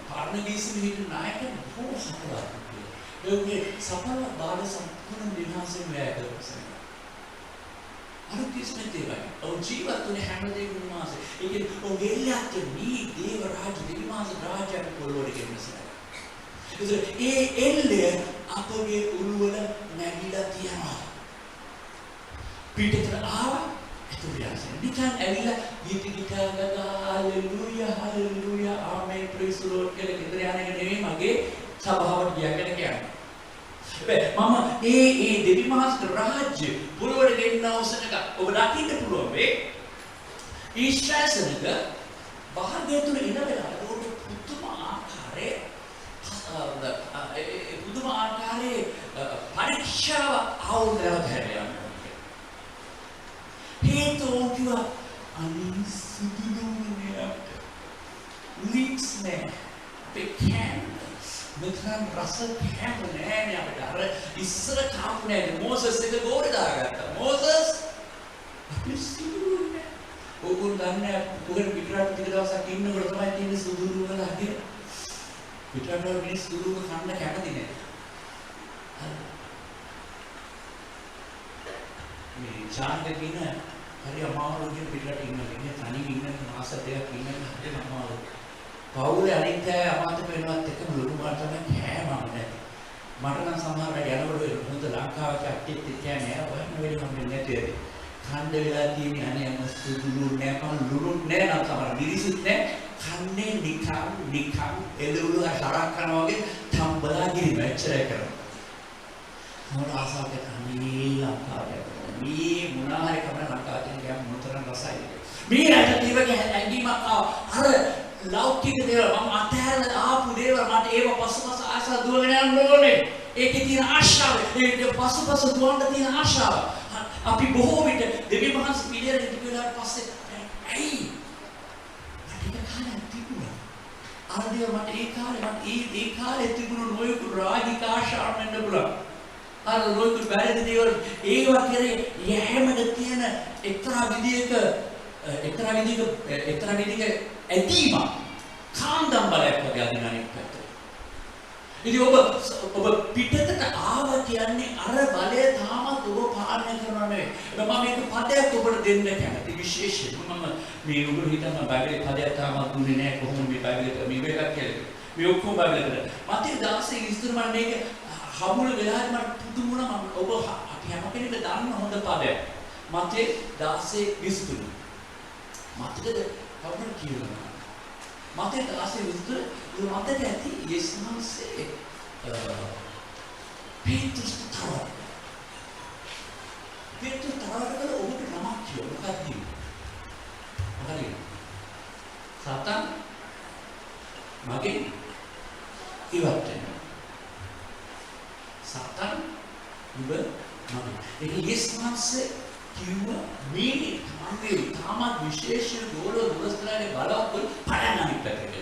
පාරණගීසි හිටු නායකයන් බොහෝ සඵලවත්. ඒකේ සඵල බාල සම්පූර්ණ විනාශයෙන් වැය කරනවා. අනුකීස්නේ තියලා. ඔව් ජීවිතේ හැමදේම උන්වහන්සේ. ඒ කියන්නේ ඔගෙල්ලත් මේ දේව රාජ්‍ය දිවිමාස රාජ්‍යයට පොළොවට ගෙන්නසලා. ඒ එල්ලේ අපගේ උරුවල නැගිලා තියනවා. පිටතට ආවා එතුලියන්ස. නිකන් ඇවිල්ලා ගීත ගාලා hallelujah hallelujah amen praise the lord කියලා ගෙදර යන එක නෙවෙයි මගේ සභාවට ගියාගෙන කියන්නේ. මම ඒ දෙවි මහත් රාජ්‍ය පුරවඩ ගෙන්නවසනක ඔබ දකින්න පුළුවන් වේ. ඊශ්‍රායසනක භාගය තුල ඉන වෙලාවට පුදුම ආකාරයේ පරීක්ෂාව ආවුදලා හැරෙනවා. හේතුව කිව්වා අනිසුදුනේ ලික්ස් නෑ පෙකෑන් මෙතන රස කෑමනේ නේ අපිට අර ඉස්සර කාපු නෑ මොසස් එක ගෝරේ දාගත්තා මොසස් අනිසුදුනේ ඕගොල්ලෝ දන්නේ කොහෙද පිටරට ටික දවසක් ඉන්නකොට තමයි තියෙන්නේ සුදුරු වල හදින පිටරට වල මිනිස් සුදුරු කන්න කැමති නෑ මේ ඡාන්දකින හරි අමාරුවෙන් පිටරට ඉන්න තනිව ඉන්න මාස දෙකක් ඉන්න හරිම අමාරුයි. පවුලේ අනිත් අය අමාත්‍ය වෙනවත් එක මුළු මාතම කෑමම නැහැ. මට නම් සමහර වෙලාවට යනකොට හොඳ ලංකාවේ කට්ටියත් කියන්නේ ඔයම වෙලම නැති ඇති. ඛණ්ඩ වෙලා තියෙන්නේ අනේ මස් සුදුලු නෑ පම ලුණුත් නෑ නම් සමහර මිරිසුත් නෑ. කන්නේ නිකම් එළවලු හරක් කරනවා වගේ තම්බලා ගිරි මෙච්චරයි කරන්නේ. මොන ආසාවකට අනේ ලංකාවේ මේ මොනාරේ කම ලංකාවේ ගියාම මොනතරම් රසයි. මේ රට තීවගේ ඇඟීමක් අර ලෞකික දේවල් මම අතහැරලා ආපු දේවල් මට ඒව පසුපස ආශා දුවගෙන යන්න ඕනේ. ඒකේ තියෙන ආශාව, ඒක පසුපස දුවන්න තියෙන ආශාව. අපි බොහෝ විට දෙවි මහන්සි පිළියෙල ඉතිවිලාට පස්සේ ඇයි? මට ඒක කාලයක් තිබුණා. අර දේවල් මට ඒ කාලේ තිබුණු නොයෙකු රාජික ආශාවන් වෙන්න පුළුවන්. අර ලෝක බැරි දේවල් ඒවා කරේ යැමද තියෙන එක්තරා විදියක ඇදීම කාන්දම් බලයක් වගේ අදින අනෙක් පැත්ත. ඉතින් ඔබ පිටතට ආව කියන්නේ අර බලය තාමත් ඔබ පාලනය කරනවා නෙවෙයි. මම මේක පදයක් ඔබට දෙන්න කැමති විශේෂයෙන්. මම මේ ඔබට හිතන්න බයිබලයේ පදයක් තාමත් දුන්නේ නැහැ කොහොමද මේ බයිබලයේ මේ එකක් කියලා. මේ ඔක්කොම බයිබලයේ. මතේ 16 විස්තර මම මේක හමුල වෙලාවට මට පුදුම වුණා මම ඔබ අපි හැම කෙනෙක්ම දන්න හොඳ පදයක්. මතේ 16:23. මතකද කවුරුන් කියනවා? මතේ 16:23 මතක ඇති යේසුස් වහන්සේ පේතුස් තරවල ඔබට නමක් කියනවා. මොකක්ද? සතන් මගෙන් ඉවත් වෙනවා. සතන් ඔබ මගෙන්. ඒක යේසුස් වහන්සේ කිව්වා මේ මන්නේ තාමත් විශේෂ ගෝලෝ දුරස්තරාගේ බලවත් පණ අනිත් පැත්තට.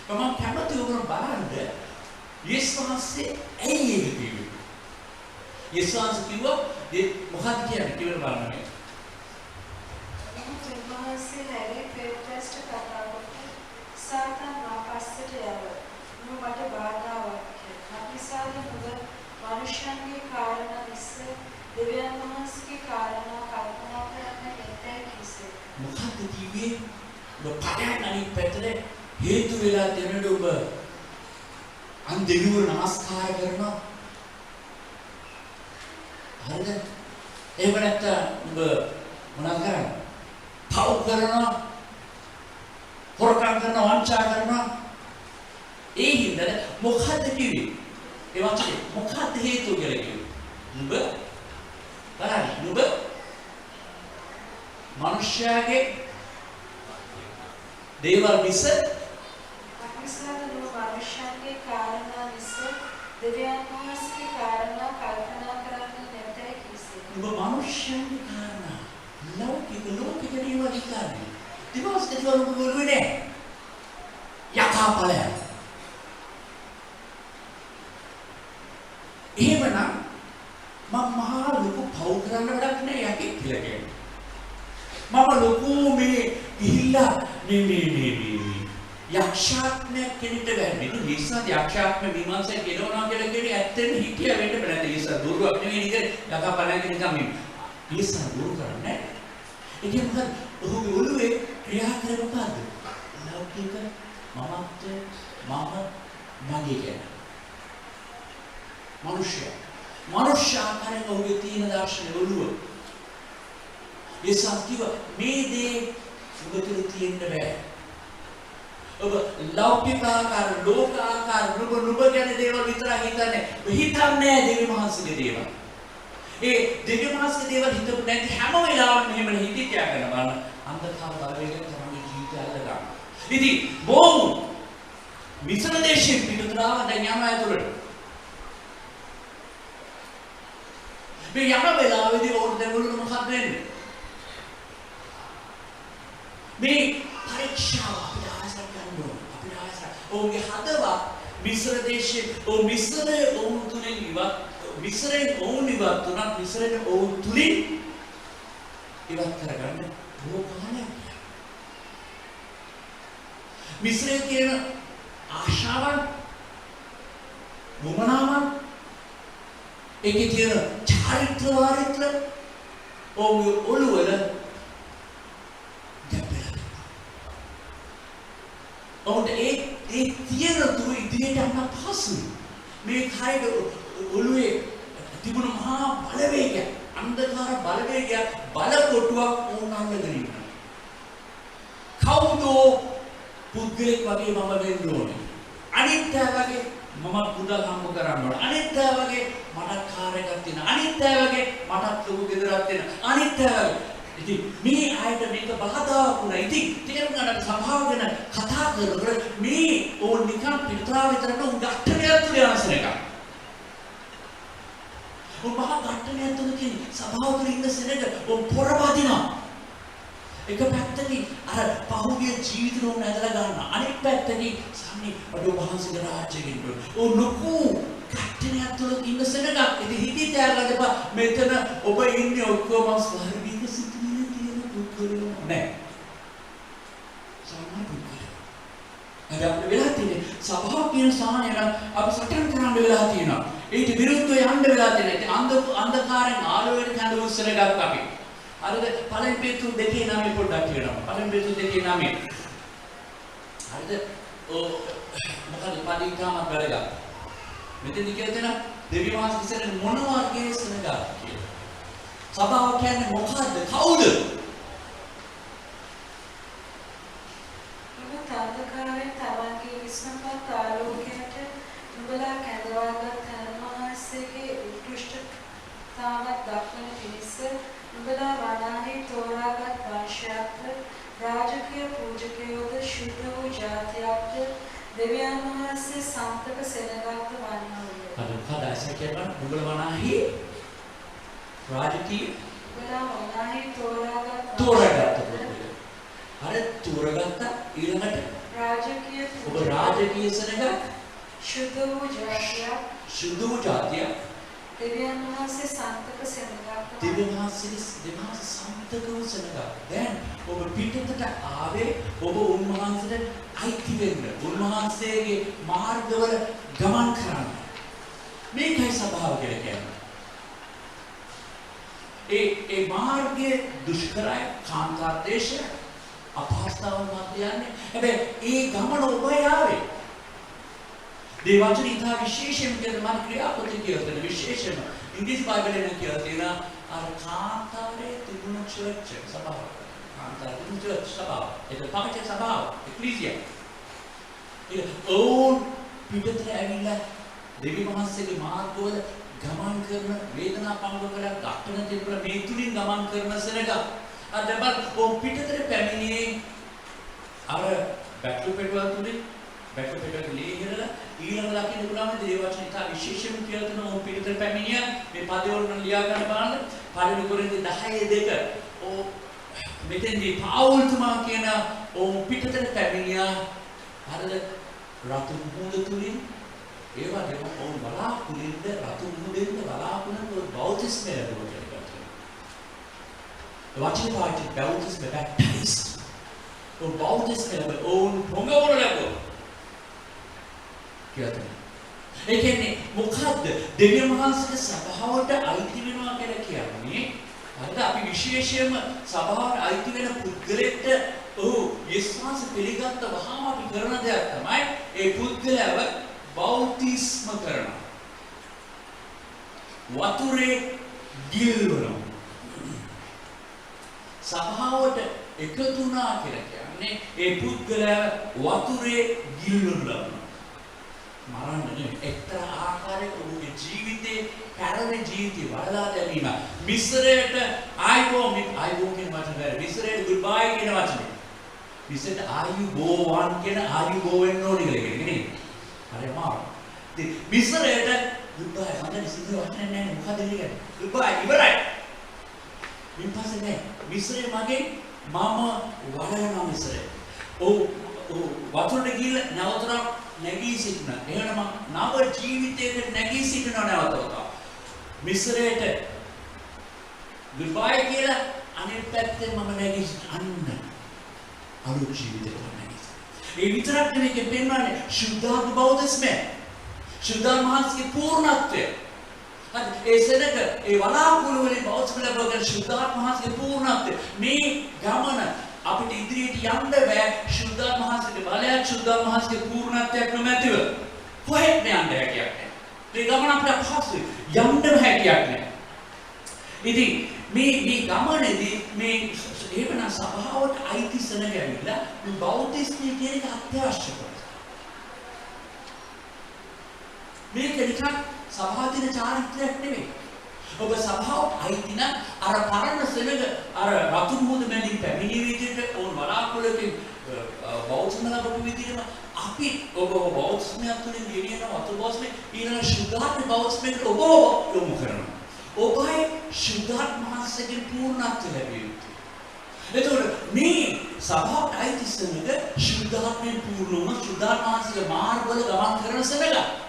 මම කැමති උගුරු බලන්න යේසුස් වහන්සේ ඇයි ඒක කිව්වේ? යේසුස් වහන්සේ කිව්වා මොකක්ද කියන්නේ කියලා බලන්න මේ. යේසුස් වහන්සේ නැරේ පෙත්‍රස්ට කතා කරලා සාතන් මාපස්සට යව. මට බාධාවක්. අපිසාද මුද මනුෂ්‍යන්ගේ කාරණා මිස දෙවියන් වහන්සේගේ කාරණා කල්පනා කරන්න නැතයි කිව්සේ. මොකක්ද කිව්වේ? ඔබ පඩයන් අනිත් පැත්තට හේතු වෙලා දෙනකොට ඔබ අන් දෙවිවරු නමස්කාර කරනවා. හරිද? එහෙම නැත්නම් ඔබ මොනවද කරන්නේ? පව් කරනවා. හොරකම් කරනවා, වංචා කරනවා. ඒ හින්දා මොකක්ද කිව්වේ? ඒ වචනේ මොකක්ද හේතුව කියලා කිව්වේ? ඔබ බලන්න නුඹ මනුෂ්‍යයාගේ දේවල් මිස අපිසාද නුඹ මනුෂ්‍යයාගේ කාරණා මිස දෙවියන් වහන්සේගේ කාරණා කල්පනා කරන්නේ නැතයි කිව්සේ. නුඹ මනුෂ්‍යයාගේ කාරණා ලෞකික දේවල් විතරයි. දිවස් දේවල් නුඹ බලුවේ නැහැ. යකාපලය. එහෙමනම් මම මහා ලොකු පව් කරන්න වැඩක් නෑ යකෙක් කියලා කියන්නේ. මම ලොකු මේ ගිහිල්ලා මේ යක්ෂාත්මයක් කෙනෙක්ට වැන්නේ. ඉතින් නිසා යක්ෂාත්ම විමර්ශනය කරනවා කියලා කියන්නේ ඇත්තටම හිතිය වෙන්න බෑ. නැත්නම් ඒක දුරුවක් නෙවෙයි නේද? යකා බලන්නේ නිකන් මේ ඊසාව දුරු කරන්නේ. ඒ කියන්නේ ඔහුගේ ඔළුවේ ක්‍රියා කරේ මොකද්ද? ලෞකික මමත්වය මගේ කියන. මනුෂ්‍ය ආකාරයෙන් ඔහුගේ තියෙන දර්ශනය ඔළුව. ඊසාව කිව්වා මේ දේ ඔබ තුළ තියෙන්න බෑ. ඔබ ලෞකික ආකාර, ලෝක ආකාර, නුඹ ගැන දේවල් විතරක් හිතන්නේ. හිතන්නේ දෙවි මහන්සියගේ දේවල්. ඒ දෙවි මහන්සියගේ දේවල් හිතපු නැති හැම වෙලාවෙම මෙහෙම හිතේ තියාගෙන බලන්න අන්ධකාර බලවේගයෙන් තමයි ජීවිතය අල්ල ගන්න. ඉතින් බොහොම මිශ්‍ර දේශයෙන් පිටුතරාව දැන් යම ඇතුළට. මේ යම වෙලාවේදී ඕන දෙවලු මොකක්ද වෙන්නේ? මේ පරීක්ෂාව අපිට ආසක් ගන්න ඕන. අපිට ආසක්. ඔවුන්ගේ හදවත් මිශ්‍ර දේශයේ මිශ්‍රයේ ඔවුන් තුලින් මිශ්‍රයෙන් ඔවුන් ඉවත් වුණා. මිශ්‍රයෙන් ඔවුන් තුලින් ඉවත් කරගන්න බොහෝ මිශ්‍රයේ කියන ආශාවන් වමනාවන් ඒකේ තියෙන චාරිත්‍ර වාරිත්‍ර ඔවුන්ගේ ඔළුවල ඔවුන්ට ඒ තියෙන තු ඉදිරියට යන්න පහසුයි. මේ කායික ඔළුවේ තිබුණු මහා බලවේගය, අන්ධකාර බලවේගය බලකොටුවක් වුණ අල්ලගෙන ඉන්නවා. කවුදෝ පුද්ගලෙක් වගේ මම වෙන්න ඕනේ. අනිත් අය වගේ මම පුදල් හම්බ කරන්න ඕනේ. අනිත් අය වගේ මට කාර් එකක් තියෙනවා. අනිත් අය වගේ මටත් ලොකු ගෙදරක් තියෙනවා. අනිත් අය වගේ ඉතින් මේ ආයත මේක බහදාවක් වුණා. ඉතින් තේරුම් ගන්න සභාව ගැන කතා කරනකොට මේ ඕන් නිකන් පිටුතරාව විතරට උන් ගැටණයක් තුල යනසන එකක්. උන් මහා ගැටණයක් තුල තියෙන සභාව තුල ඉන්න සෙනඟ උන් පොරවදිනවා. එක පැත්තකින් අර පහුගිය ජීවිත උන් ඇදලා ගන්නවා. අනෙක් පැත්තකින් සම්නි වඩ වහන්සේගේ රාජ්‍යයෙන් උන් ලොකු ගැටණයක් තුල ඉන්න සෙනඟ. ඉතින් හිතේ තියාගන්න එපා මෙතන ඔබ ඉන්නේ ඔක්කොම ස්වර්ගීය සිත නෑ. සාමාන්‍ය පුද්ගලයා. අද අපිට වෙලා තියෙන්නේ සභාව කියන සාහනය නම් අපි සටන් කරන්න වෙලා තියෙනවා. ඊට විරුද්ධව යන්න වෙලා තියෙනවා. ඉතින් අන්ධකාරයෙන් ආලෝකයට කඳ උස්සන ගක් අපි. හරිද? පළවෙනි පේතුරු 2:9 පොඩ්ඩක් කියනවා. පළවෙනි පේතුරු 2:9. හරිද? මොකද පදිකාමක් වැඩගත්. මෙතෙන්දි කියලා තියෙනවා දෙවි වහන්සේ ඉස්සරහ මොන වර්ගයේ සෙනගක් කියලා. සභාව කියන්නේ මොකද්ද? කවුද? අන්ධකාරයෙන් තමන්ගේ විශ්වපත් ආලෝකයට නුඹලා කැඳවාගත් ධර්මහාස්‍යයේ උත්කෘෂ්ඨතාවක් දක්වන පිණිස නුඹලා වඩාහි තෝරාගත් වංශයක්ද රාජකීය පූජකයෝද ශුද්ධ වූ ජාතියක්ද දෙවියන් වහන්සේ සම්ප්‍රක සෙනගක්ද වන්නෝය. අද කදාසය කියනවා නුඹලා වඩාහි රාජකීය නුඹලා වඩාහි තෝරාගත් අර තෝරගත්ත ඊළඟට රාජකීය ඔබ රාජකීය සෙනඟ ශුද්ධ වූ ජාතිය දෙවියන් වහන්සේ සම්ප්‍රක සෙනගක්ද දෙවියන් වහන්සේ සම්ප්‍රක වූ සෙනඟ. දැන් ඔබ පිටතට ආවේ ඔබ උන්වහන්සේට අයිති වෙන්න. උන්වහන්සේගේ මාර්ගවල ගමන් කරන්න. මේකයි සභාව කියලා කියන්නේ. ඒ මාර්ගයේ දුෂ්කරයි කාන්තාර දේශය අපහසුතාව මැදයන්නේ. හැබැයි ඒ ගමන ඔබ යාවේ. දේවචන ඉතා විශේෂයෙන් කියන මම ක්‍රියාපොතේ කියලා තියෙන විශේෂම ඉංග්‍රීසි බයිබලෙන් කියලා තියෙන අර කාන්තාරයේ තිබුණු චර්ච් සභාව. කාන්තාරයේ තිබුණු චර්ච් සභාව. ඒක තමයි සභාව. එක්ලීසියා. ඒ ඕන් පිටතට ඇවිල්ලා දෙවි මහන්සියගේ මාර්ගවල ගමන් කරන වේදනා පංගු කරලා දක්වන තිබුණ මේ තුලින් ගමන් කරන සෙනඟ අදබල් ඔව් පිටතට පැමිණියේ අර බැටළු පෙටවල් තුලින් බැටළු පෙටවල් ලීහිරලා ඊළඟ දකින්න පුළුවන් දේවචන ඉතා විශේෂම කියලා තියෙන ඔව් පිටතට පැමිණිය මේ පදවල නම් ලියා ගන්න බලන්න පළවෙනි කොරින්ති 10:2 ඔව් මෙතෙන්දී පාවුල්තුමා කියන ඔව් පිටතට පැමිණියා හරිද රතු මුහුද තුලින් ඒ වගේම ඔව් බලාකුලින්ද රතු මුහුදෙන්ද බලාකුලෙන්ද බෞද්ධිස්මය ලැබුවා කියලා. වචන පාවිච්චි බෞද්ධිස්ම බැප්ටයිස්ඩ්. ඔව් බෞද්ධිස්ම ඔවුන් පොඟවල ලැබුවා. කියලා. ඒ කියන්නේ මොකද්ද? දෙවියන් වහන්සේගේ සභාවට අයිති වෙනවා කියලා කියන්නේ හරිද? අපි විශේෂයෙන්ම සභාවට අයිති වෙන පුද්ගලෙක්ට යේසුස් පිළිගත්ත වහාම අපි කරන දෙයක් තමයි ඒ පුද්ගලයාව බෞතිස්ම කරනවා. වතුරේ ගිල්වනවා. සභාවට එකතු වුණා කියලා කියන්නේ ඒ පුද්ගලයා වතුරේ ගිල්වනවා. මරන්න නෙවෙයි, එක්තරා ආකාරයක ඔහුගේ ජීවිතේ පැරණි ජීවිතේ වඩලා දැමීම. මිස්රයට ආයිබෝන් කියන වචන වල මිස්රයට goodbye කියන වචනේ. මිස්රයට ආයුබෝවන් කියන ආයුබෝ වෙන්න ඕනේ කියලා කියන්නේ නේ. හරි අමාරු. ඉතින් මිස්රයට goodbye මන්ද සිංහල වචනේ නැහැ මොකද කියන්නේ? goodbye ඉවරයි. මින්පස්සේ නෑ. මිස්රේ මගේ මම වඩනවා මිස්රේ. වතුරට ගිහලා නැවතුණා නැගී සිටින. එහෙනම් නව ජීවිතයකට නැගී සිටිනව නැවතවතා. මිස්රයට goodbye කියලා අනිත් පැත්තෙන් මම නැගී අන්න අලුත් ජීවිතයකට නැගී. ඒ විතරක් නෙවෙයි පෙන්වන්නේ ශුද්ධාත්ම බෞද්ධස්මය. ශුද්ධාත්ම මහන්සියගේ පූර්ණත්වය. ඒ සෙනක ඒ වලාකුළු වලින් බෞද්ධ ලැබගෙන ශුද්ධාත්ම මහන්සියගේ පූර්ණත්වය. මේ ගමන අපිට ඉදිරියට යන්න බෑ ශුද්ධාත්ම මහන්සියගේ බලයක් ශුද්ධාත්ම මහන්සියගේ පූර්ණත්වයක් නොමැතිව. කොහෙත් යන්න හැකියාවක් නැහැ. මේ ගමන අපිට අපහසුයි. යන්න හැකියාවක් නැහැ. ඉතින් මේ ගමනේදී මේ එහෙමනම් සභාවට අයිති සෙනග ඇවිල්ලා මේ බෞද්ධිස්මය කියන එක අත්‍යවශ්‍යයි. මේක නිකන් සභා දින චාරිත්‍රයක් නෙමෙයි. ඔබ සභාවට අයිති නම් අර පරණ සෙනග අර රතු මුහුද මැදින් පැමිණි විදිහට ඕන වලාකුළකින් බෞද්ධම ලැබපු විදිහම අපි ඔබ බෞද්ධමය තුළින් ගෙනියන වතු බෞද්ධමය ඊළඟ ශුද්ධාත්ම බෞද්ධමයට ඔබ යොමු කරනවා. ඔබයි ශුද්ධාත්ම මහන්සියගේ පූර්ණත්වය ලැබෙන්නේ. එතකොට මේ සභාවට අයිති සෙනග ශුද්ධාත්මයෙන් පූර්ණ වුණ ශුද්ධාත්ම මහන්සියගේ මාර්ගවල ගමන් කරන සෙනග.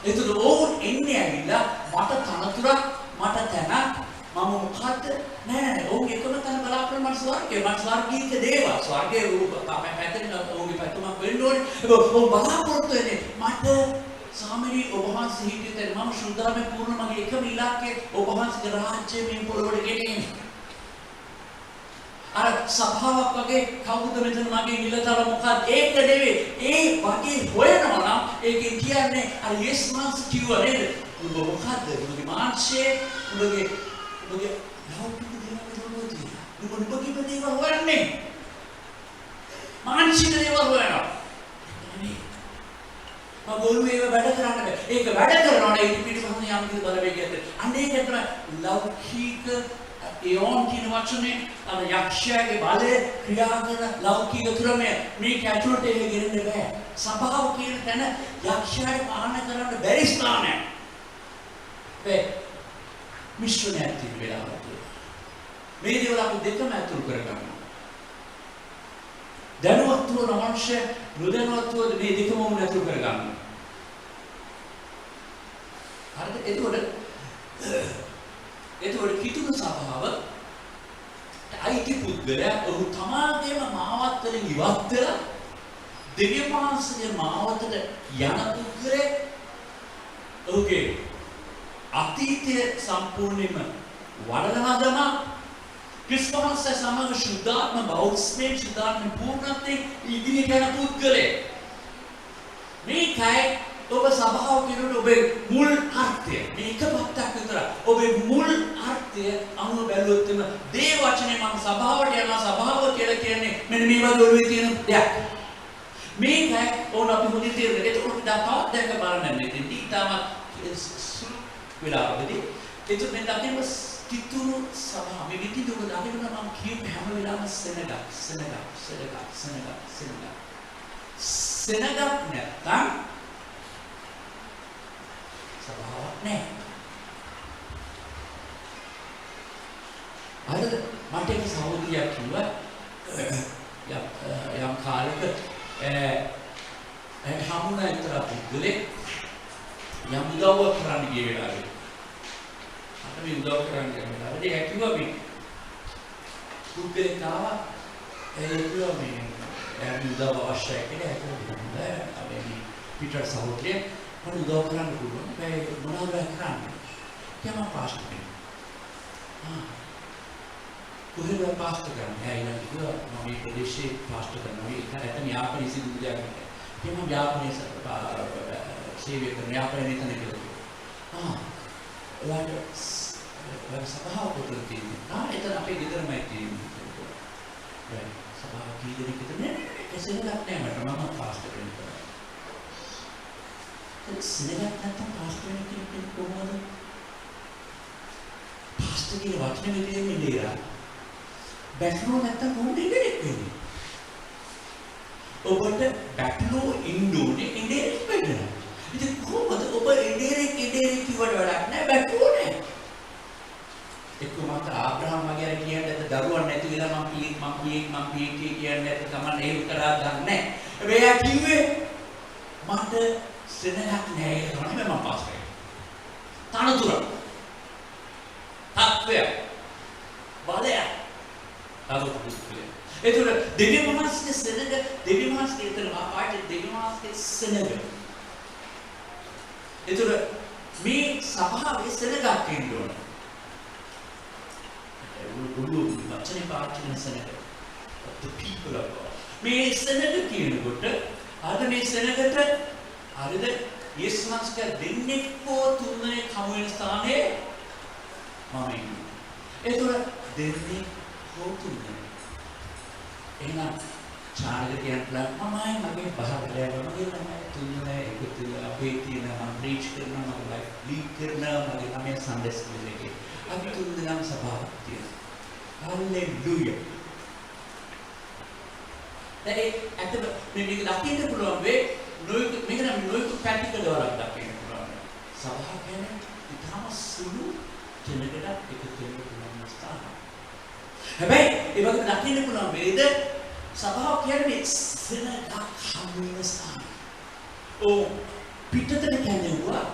එතකොට ඕන් එන්නේ ඇවිල්ලා මට තනතුරක් මට තැනක් මම මොකද්ද නෑ ඕන් එකම තැන බලාපොරොත්තු මට ස්වර්ගීය දේව ස්වර්ගයේ තමයි පැත්තෙන් ඕන්ගේ පැතුමක් වෙන්න ඕනේ ඕන් බලාපොරොත්තු වෙන්නේ මට සාමරී ඔබ වහන්සේ හිටියද මම ශුද්ධාත්මයෙන් පූර්ණ මගේ එකම ඉලක්කය ඔබ වහන්සේගේ රාජ්‍යය මේ පොළොවට ගෙනීම. අර සභාවක් වගේ කවුද මෙතන මගේ නිලතර මොකක්ද ඒක නෙවෙයි ඒ වගේ හොයනවා නම් ඒකෙන් කියන්නේ අර යේසුස් වහන්සේ කිව්වා නේද ඔබ මොකද්ද ඔබගේ මාංශයේ ඔබගේ ලෞකික දේවල් ඔබගේ දේවල් හොයන්නේ මානසික දේවල් හොයනවා මගොල්ලෝ ඒව වැඩ කරන්න බෑ ඒක වැඩ කරනවා නේ පිටිපස්සෙන් යම් කිසි බලවේගයක් අන්න ඒක තමයි ලෞකික එෝන් කියන වචනේ අර යක්ෂයාගේ බලය ක්‍රියා කරන ලෞකික ක්‍රමය මේක ඇතුළට ඒක ගෙනෙන්න බෑ. සභාව කියන තැන යක්ෂයාට පාලනය කරන්න බැරි ස්ථානයක්. ඒ මිශ්‍රණයක් තියෙන වෙලාවට. මේ දේවල් අපි දෙකම ඇතුළු කරගන්නවා. දැනුවත්ව අවශ්‍ය නොදැනුවත්ව මේ දෙකම උන් ඇතුළු කරගන්නවා. හරිද? එතකොට කිතුණු සභාව අයිති පුද්ගලයා ඔහු තමාගේම මාවත් වලින් ඉවත් වෙලා දෙවියන් වහන්සේගේ මාවතට යන පුද්ගලෙක් ඔහුගේ අතීතය සම්පූර්ණයෙන්ම වඩනවදම ක්‍රිස්තුමස් සමග ශුද්ධාත්ම බෞද්ධස්මේ ශුද්ධාත්ම පූර්ණත්වයෙන් ඉදිරියට යන පුද්ගලෙක් මේකයි ඔබ සභාව කියනකොට ඔබේ මුල් අර්ථය මේක පත්තක් විතර ඔබේ මුල් අර්ථය අනුව බැලුවොත් එම දේ වචනේ මම සභාවට යනවා සභාව කියලා කියන්නේ මෙන්න මේ වගේ ඔළුවේ තියෙන දෙයක් මේකයි ඕන අපි හොඳින් තේරෙන්න ඒක උඩ තවත් දැක බලන්න ඉතින් ඊටම වෙලාවකදී ඒක මෙන්න අපිම කිතුණු සභාව මේ විදිහට ඔබ දකින්න මම කියපු හැම වෙලාවෙම සෙනග නැත්තම් සභාවක් නැහැ. අර මට එක සහෝදරියක් කිව්වා යම් කාලෙක හමුනා එක්තරා පුද්ගලෙක් යම් උදව්වක් කරන්න ගිය වෙලාවේ අර මේ උදව් කරන්න ගිය වෙලාවේ ඒ කිව්වා මේ පුද්ගලෙක් ආවා ඒ කිව්වා මේ උදව් අවශ්‍යයි කියලා ඒක අපි පිටර සහෝදරිය මට උදව් කරන්න පුළුවන්. ඒක මොනවද කරන්නේ? क्या मैं पास्ट में हाँ कोई बार पास्ट करना है इन्हें जो हमारे प्रदेश से पास्ट करना है इधर ऐसा यहाँ पर इसी दुनिया में है कि हम यहाँ पर सेवे करना यहाँ पर नहीं करने के लिए हाँ वाट सभा को तो तीन हाँ इतना पे किधर मैं तीन सभा की इधर कितने कैसे नहीं लगते हैं मैं मामा पास्ट करने का तो सिनेमा करता पास्ट करने के लिए कौन पास्ट की वाचने में तो नहीं ले रहा बैठलो නැත්තම් කොහොමද ඉන්ඩිරෙක්ට් වෙන්නේ? ඔබට बैठलो ඉන්ඩෝනේ ඉන්ඩිරෙක්ට් වෙනවා. ඉතින් කොහොමද ඔබ ඉන්ඩිරෙක්ට් කිව්වට වැඩක් නැහැ बैठलो නැහැ. එක්ක මත ආබ්‍රහම් වගේ අර කියන්නේ දරුවන් නැති වෙලා මම පියෙක් කියන්නේ නැත්නම් තමන් ඒක කරා ගන්න නැහැ. හැබැයි එයා කිව්වේ මට සෙනඟක් නැහැ ඒක තමයි මම පාස් කරේ. තනතුර. තත්ත්වය. බලය ඒතර දෙවියන් වහන්සේගේ සෙනඟ දෙවියන් වහන්සේ ඒතර ආපාට දෙවියන් වහන්සේගේ සෙනඟ ඒතර මේ සභාවේ සෙනඟක් ඉන්න ඕන උළු වචනේ පාවිච්චි කරන සෙනඟ the people of God මේ සෙනඟ කියනකොට අද මේ සෙනඟට හරිද යේසුස් වහන්සේ දෙන්නේ කො තුනේ කම වෙන ස්ථානයේ මම ඉන්නේ ඒතර දෙන්නේ කොතුනේ එහෙනම් චානක කියන්ලා මමයි මගේ බහවලය මගේ තමයි තුනේ එකතු අපේ තියෙන මම ප්‍රීච් කරනවා මම ලයිෆ් ලීඩ් කරනවා මගේ තමයි සන්ඩේ ස්කූල් එකේ අපි තුන්දෙනාම සභාවක් තියෙනවා හල්ලෙලූයා දැන් ඇත්ත මේක දකින්න පුළුවන් වේ මේක නම් නොයෙක් ප්‍රැක්ටිකල් වලක් දකින්න පුළුවන් සභාව කියන්නේ ඉතාම සුළු කෙනෙකුට එකතු වෙන්න පුළුවන් ස්ථානයක් හැබැයි ඒ වගේ දකින්න පුළුවන් වේද සභාව කියන්නේ සෙනඟක් හමු වෙන ස්ථානය. ඕ පිටතට කැඳෙවුවා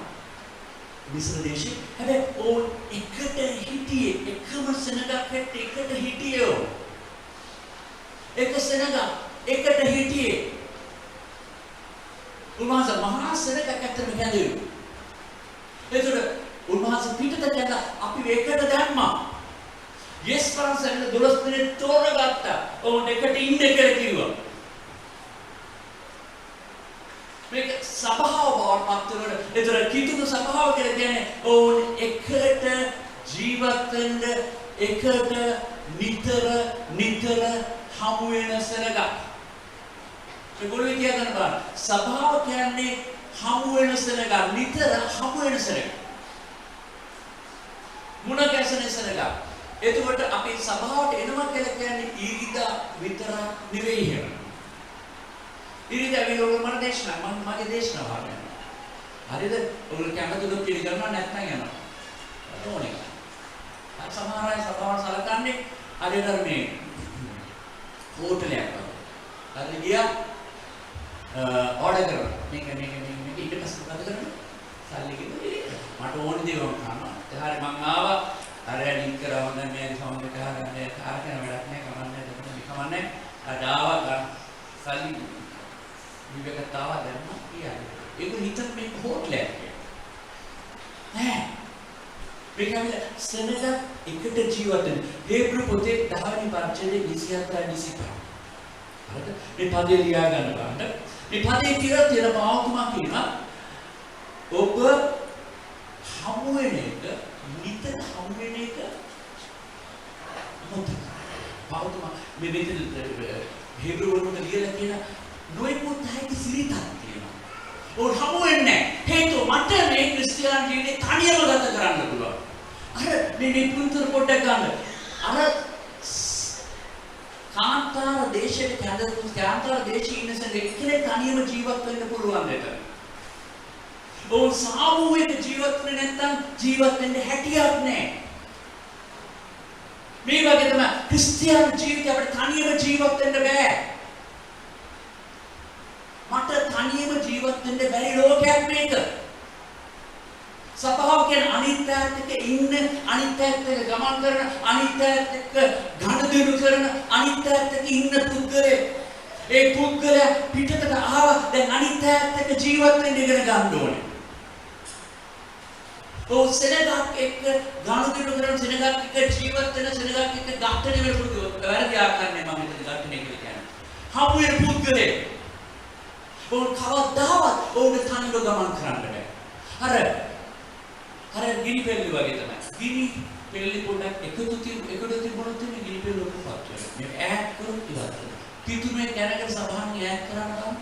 මිස්ර දේශේ. හැබැයි ඕ එකට හිටියේ එකම සෙනඟක් එකට හිටියෝ. එක සෙනඟක් එකට හිටියේ. උන්වහන්සේ මහා සෙනඟක් ඇත්තටම කැඳෙව්වා. ඒතර උන්වහන්සේ පිටතට කැඳලා අපි ඒකට දැම්මා. yes වහන්සේ 12 දිනක් තෝරගත්තා. ඔවුන් එකට ඉන්න කියලා කිව්වා. මේක සභාව බවට පත් වෙනකොට ඒතර කිතුණු සභාව කියලා කියන්නේ ඔවුන් එකට ජීවත් වෙන්න එකට නිතර හමු වෙන සෙනඟක්. ඒගොල්ලෝ කියා ගන්න බෑ. සභාව කියන්නේ හමු වෙන සෙනඟක්, නිතර හමු වෙන සෙනඟක්. මුණ ගැසෙන සෙනඟක්. එතකොට අපි සභාවට එනවා කියලා කියන්නේ ඊරිදා විතරක් නෙවෙයි එහෙම. ඊරිදා විලෝක මන දේශනා මගේ දේශනාව හරියට. හරිද? ඔයගොල්ලෝ කැමතිද පිළිගන්නවා නැත්නම් යනවා. ඕනේ. අර සමහර අය සභාවට සලකන්නේ හරියට මේ හෝටලයක් වගේ. හරි ගියා ඕඩර් කරනවා. මේක ඊට පස්සේ මොකද කරන්නේ? සල්ලි කිව්වේ මට ඕනේ දේවල් කරනවා. ඊට හරි මං ආවා අර ලින්ක් කරවන්න මේ සමහර කාරණේ කාර්යන වැඩක් නැහැ කමන්නේ දෙන්න කමන්නේ අදාවා ගන්න සල්ලි විවකතාව දැම්ම කියන්නේ ඒක හිතත් මේ හෝටලයක් නෑ මේකම සෙනඟ එකට ජීවත් වෙන හේබ්‍රු පොතේ 10 වෙනි පරිච්ඡේදයේ 24 25 හරිද මේ පදේ ලියා ගන්න බලන්න මේ පදේ කියලා තියෙන පාවතුමා කියනවා ඔබ හමු වෙන එක නිතර හමු වෙන එක මොකද පාවතුමා මේ මෙතන හේබ්‍රු වලට ලියලා කියන නොයෙකුත් හැකි සිරිතක් තියෙනවා. ඕක හමු වෙන්නේ හේතුව මට මේ ක්‍රිස්තියානි ජීවිතේ තනියම ගත කරන්න පුළුවන්. අර මේ පුන්තර පොඩ්ඩක් ගන්න. අර කාන්තාර දේශයේ කැඳවුණු කාන්තාර දේශයේ ඉන්න කෙනෙක් තනියම ජීවත් වෙන්න පුළුවන් දෙයක්. ඕක සාමූහික ජීවත් වෙන්නේ නැත්නම් ජීවත් වෙන්න හැටියක් නැහැ. මේ වගේ තමයි ක්‍රිස්තියානි ජීවිතේ අපිට තනියම ජීවත් වෙන්න බෑ. මට තනියම ජීවත් වෙන්න බැරි ලෝකයක් මේක. සබාව කියන්නේ අනිත් පැත්තක ඉන්න, අනිත් පැත්තක ගමන් කරන, අනිත් පැත්තක ගනුදෙනු කරන, අනිත් පැත්තක ඉන්න පුද්ගලයෙක්. ඒ පුද්ගලයා පිටතට ආවා දැන් අනිත් පැත්තක ජීවත් වෙන්න ඉගෙන ගන්න ඕනේ. ඔව් සෙනගක් එක්ක ගනුදෙනු කරන සෙනගක් එක්ක ජීවත් වෙන සෙනගක් එක්ක ඝට්ටණය වෙන පුරුදු වැරදි ආකාරයෙන් මම මෙතන ඝට්ටණය කියලා කියන්නේ. හමු වෙන පුද්ගලයෙක්. ඔව් කවදාවත් ඔවුන්ට තනිව ගමන් කරන්න බෑ. අර ගිනි පෙල්ලි වගේ තමයි. ගිනි පෙල්ලි පොඩ්ඩක් එකතු තිබුණොත් මේ ගිනි පෙල්ල ඔක්කොම පත් වෙනවා. මේ ඈත් කරොත් ඉවත් වෙනවා. පිටුමේ දැනගෙන සබහන් ඈත් කරනවා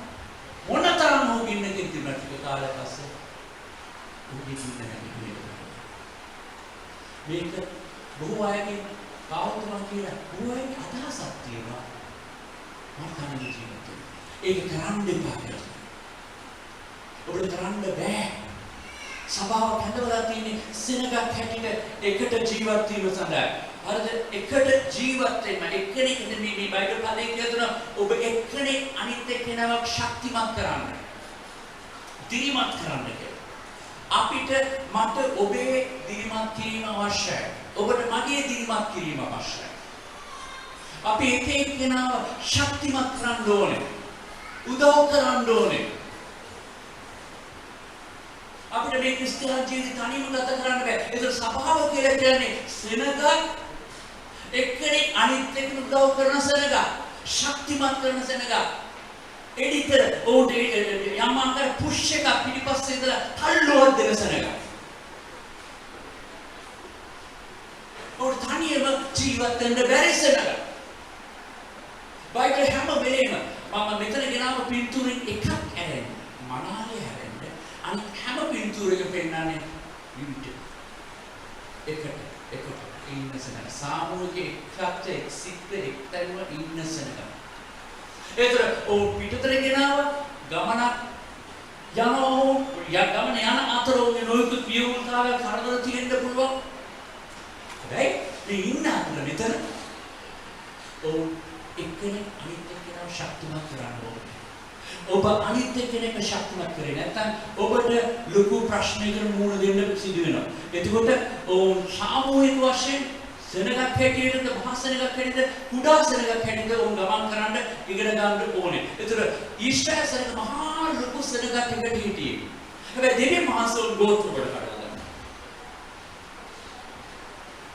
මොනතරම් හො ගින්නකින් තිබුණා ටික කාලයක් පස්සේ උගේ ගින්න නැති මේක බොහෝ අයගේ කාවතුමා කියලා බොහෝ අයගේ අදහසක් තියෙනවා මම කන්නේ ජීවිතේ ඒක කරන්න එපා කියලා. ඔබට කරන්න බෑ. සබාව කැඳවලා තියෙන්නේ සෙනගක් හැටියට එකට ජීවත් වීම සඳහා. හරිද? එකට ජීවත් වෙන්න එක්කෙනෙක් මේ බයිබල් පදේ කියනවා ඔබ එක්කෙනෙක් අනිත් එක්කෙනාව ශක්තිමත් කරන්න. දිරිමත් කරන්න කියලා. අපිට මට ඔබේ දිරිමත් කිරීම අවශ්‍යයි. ඔබට මගේ දිරිමත් කිරීම අවශ්‍යයි. අපි එක එක්කෙනාව ශක්තිමත් කරන්න ඕනේ. උදව් කරන්න ඕනේ. අපිට මේ ක්‍රිස්තියානි ජීවිතය තනියම ගත කරන්න බෑ. ඒක සබාව කියලා කියන්නේ සෙනගක් එක්කෙනෙක් අනිත් එක්කෙනෙක් උදව් කරන සෙනග, ශක්තිමත් කරන සෙනග. එඩිටර් ඕට යම් ආකාර පුෂ් එකක් පිටිපස්සේ ඉඳලා තල්ලුවක් දෙන සෙනග. ඕට තනියම ජීවත් වෙන්න බැරි සෙනග. බයිබල් හැම වෙලේම මම මෙතන ගෙනාව පින්තූරෙන් එකක් ඇරෙන්න මනාලේ හැරෙන්න අනිත් හැම පින්තූරයකම පෙන්නන්නේ යුනිට් එකට ඉන්න සෙනග සාමූහික එකට එක්සිට එක්තරම ඉන්න සෙනග. ඒතර ඔව් පිටතට ගෙනාව ගමනක් ගමන යන අතර ඔවුන් නොයෙකුත් පියවුල්තාවය කරදර තියෙන්න පුළුවන්. හැබැයි මේ ඉන්න අතර මෙතන ඔව් එක්කෙනෙක් අනිත් එක්කෙනාව ශක්තිමත් කරන්න ඕනේ. ඔබ අනිත් එක්කෙනෙක් ශක්තිමත් කරේ නැත්නම් ඔබට ලොකු ප්‍රශ්නයකට මුහුණ දෙන්න සිදු වෙනවා. එතකොට ඔවුන් සාමූහික වශයෙන් සෙනගක් හැටියට මහා සෙනගක් හැටියට කුඩා සෙනගක් හැටියට ඔවුන් ගමන් කරන්න ඉගෙන ගන්න ඕනේ. ඒතර ඊශ්‍රායල් සෙනග මහා ලොකු සෙනගක් එකට හිටියේ. හැබැයි දෙවි මහසෝන් ගෝත්‍ර වල කඩලා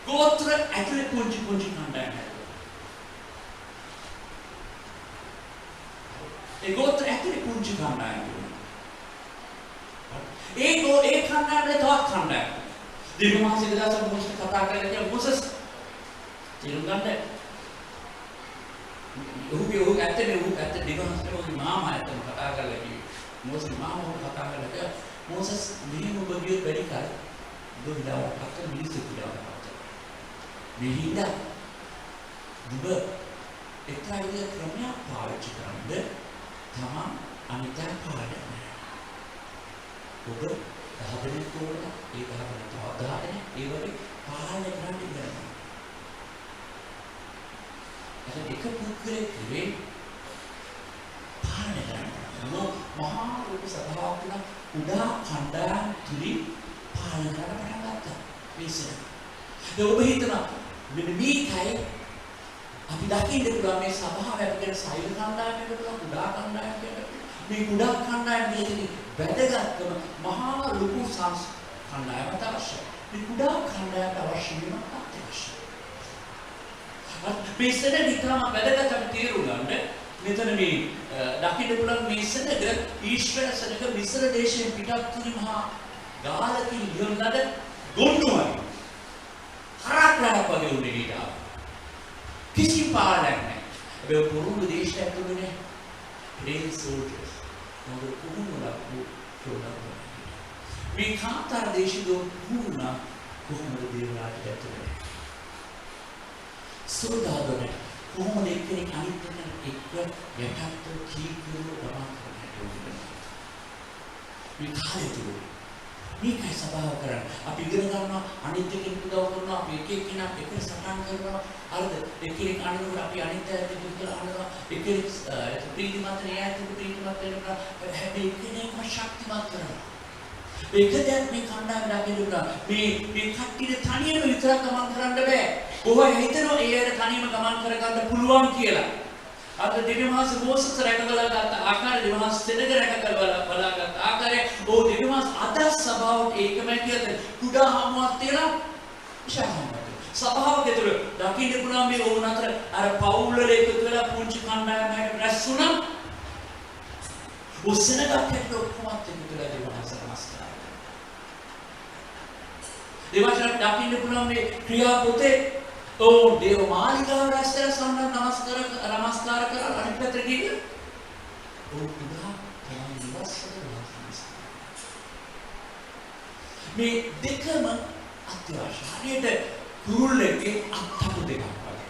ගෝත්‍ර ඇතුලේ පුංචි කණ්ඩායම්. ඒ ගෝත්‍ර ඇතුලේ පුංචි කණ්ඩායම්. ඒ කණ්ඩායමේ තවත් කණ්ඩායම්. දෙවි මහසේක දාසන් මොකද කතා කරලා කියන මොසස් තේරුම් ගන්න. ඔහු ඇත්තේ දෙවි මහසේක මාමා ඇත්තම කතා කරලා කිව්වේ. මොසස් මාමා කතා කරලා කිව්වා මොසස් මෙහෙම ඔබ ගියොත් වැඩි කාල ඔබ විලාවක් අත මිනිස්සු විලාවක් අත. මෙහිඳ ඔබ එකයිද ක්‍රමයක් පාවිච්චි කරන්නේ තමන් අනිත්‍ය පාඩම. ඔබ දහදෙනෙක් තෝරලා ඒ දහදෙනෙක් තවදාගෙන ඒ වගේ පාලනය කරන්න ඉන්නවා. එතන එක පුද්ගලෙක් ඉවේ පාලනය කරනවා. මහා රූප සභාවක් තුන උඩා කණ්ඩායම් තුලින් පාලනය කරන්න පටන් ගත්තා. මේසෙන්. ඔබ හිතනවා මෙන්න මේකයි අපි දකින්න පුළුවන් මේ සභාව අපිට සෛල කණ්ඩායමකට පුළුවන් කුඩා කණ්ඩායමකට මේ කුඩා කණ්ඩායම දෙකේ වැදගත්කම මහා ලොකු කණ්ඩායමකට අවශ්‍යයි. මේ කුඩා කණ්ඩායමට අවශ්‍ය වීම අත්‍යවශ්‍යයි. මේ සෙනග නිතරම වැදගත් අපි තේරුම් ගන්න මෙතන මේ දකින්න පුළුවන් මේ සෙනග ඊශ්‍රායල් සෙනග මිස්ර දේශයෙන් පිටත් වුණු මහා ගාලකින් යොන්දද ගොන්නුවයි. හරක්ලක් වගේ උනේ ඊට. किसी पालक ने अब पूर्व देश है तो मैंने रेल सोल्जर्स मगर पूर्ण को छोड़ा मैं खातर देश दो पूर्ण कोहमद देवराज रहते हैं सोल्डादों ने कोहमद एक ने कानी तक एक यथार्थ तो ठीक करो बना करने को मैं खाए तो මේ කයි සබාව කරන්න. අපි ඉගෙන ගන්නවා අනිත් එකෙන් උදව් කරනවා අපි එක එක්කිනා එකට සටන් කරනවා. හරිද? එක්කෙනෙක් අනිනකොට අපි අනිත් අයට කියලා අහනවා. එක්කෙනෙක් ප්‍රීතිමත් න්යායයට ප්‍රීතිමත් වෙනවා. හැබැයි එක්කෙනෙක්ම ශක්තිමත් කරනවා. ඒක දැන් මේ කණ්ඩායම දාගෙනුනා. මේ කට්ටිය තනියම විතරක් ගමන් කරන්න බෑ. කොහොම හිතනවා ඒ අය තනියම ගමන් කරගන්න පුළුවන් කියලා. අද දෙවියන්වහන්ස මෝසස් රැකගලා ගත්ත ආකාරය දෙවියන්වහන්ස සෙනග රැකගලා බලාගත් ආකාරය ඕ දෙවියන්වහන්ස අද සභාවට ඒකම කියලා කුඩා හමුවක් තියලා විශාලව සභාවක තුල දකින්න පුළුවන් මේ ඕන අතර අර පවුල් වල එකතු වෙලා පුංචි කණ්ඩායමකට රැස් වුණා ඔස්සනක් හැට ඔක්කොමත් එකතු වෙලා දෙවියන්වහන්ස නමස්කාර දෙවියන්වහන්ස දකින්න පුළුවන් මේ ක්‍රියා පොතේ ඕ දේව මාලිගාව රැස්තර සම්මත නමස්කාර කරලා අනිත් පැත්තට ගිහින් ඕ කුඩා තමයි ඉවස්සද මේ දෙකම අත්‍යවශ්‍යයි. හරියට කුරුල්ලෙක්ගේ අත්අඩු දෙකක් වගේ.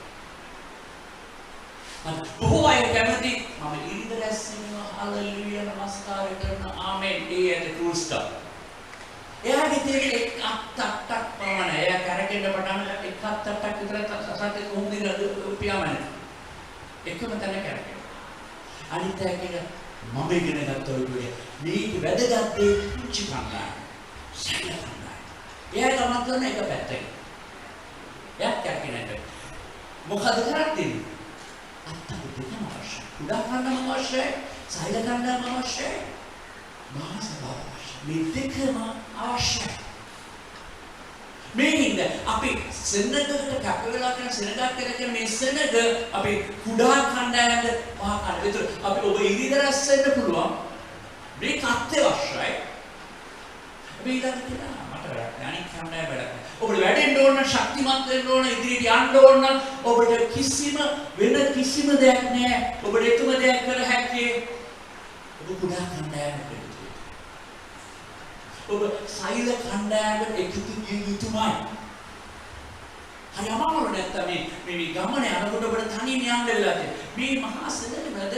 බොහෝ අය කැමති මම ඉරිද රැස්වෙනවා හලෙලුයා නමස්කාර කරන ආමෙන් ඒ ඇට ෆුල් ස්ටොප්. එයාගේ තියෙන එක් අත්තක් පමණයි. එයා කරකෙන්න පටන් ගන්න එක් අත්තක් විතර සසතේ කොහොමද පියාමනේ. එකම තැන කරකෙන්න. අනිත් එක මම ඉගෙන ගත්ත ඔය මේක වැදගත් දේ පුංචි කණ්ඩායම. සැලකන්න. එයා ගමන් කරන එක පැත්තකින්. එයා කරකිනට. මොකද කරන්නේ? අත්තක් දෙකම අවශ්‍යයි. උඩා කණ්ඩායම අවශ්‍යයි. සයිල කණ්ඩායම අවශ්‍යයි. මහා සභාව මේ දෙකම අවශ්‍යයි. මේකින්ද අපි සෙනගකට කැප වෙලා කරන සෙනගක් කරගෙන මේ සෙනග අපි කුඩා කණ්ඩායමට මහා කණ්ඩායම. ඒතර අපි ඔබ ඉරිද රැස් වෙන්න පුළුවන්. මේක අත්‍යවශ්‍යයි. අපි ඊළඟට මට වැඩක් නෑ අනිත් කණ්ඩායම වැඩක් නෑ. ඔබට වැඩෙන්න ඕන ශක්තිමත් වෙන්න ඕන ඉදිරියට යන්න ඕන ඔබට වෙන කිසිම දෙයක් නෑ. ඔබට එකම දෙයක් කර හැක්කේ ඔබ කුඩා කණ්ඩායමකට ඔබ සෛල කණ්ඩායමට එකතු විය යුතුමයි. හරි අමාරු නැත්තම් මේ ගමනේ යනකොට ඔබට තනියෙන් යන්න වෙලා තියෙනවා. මේ මහා සෙනගවල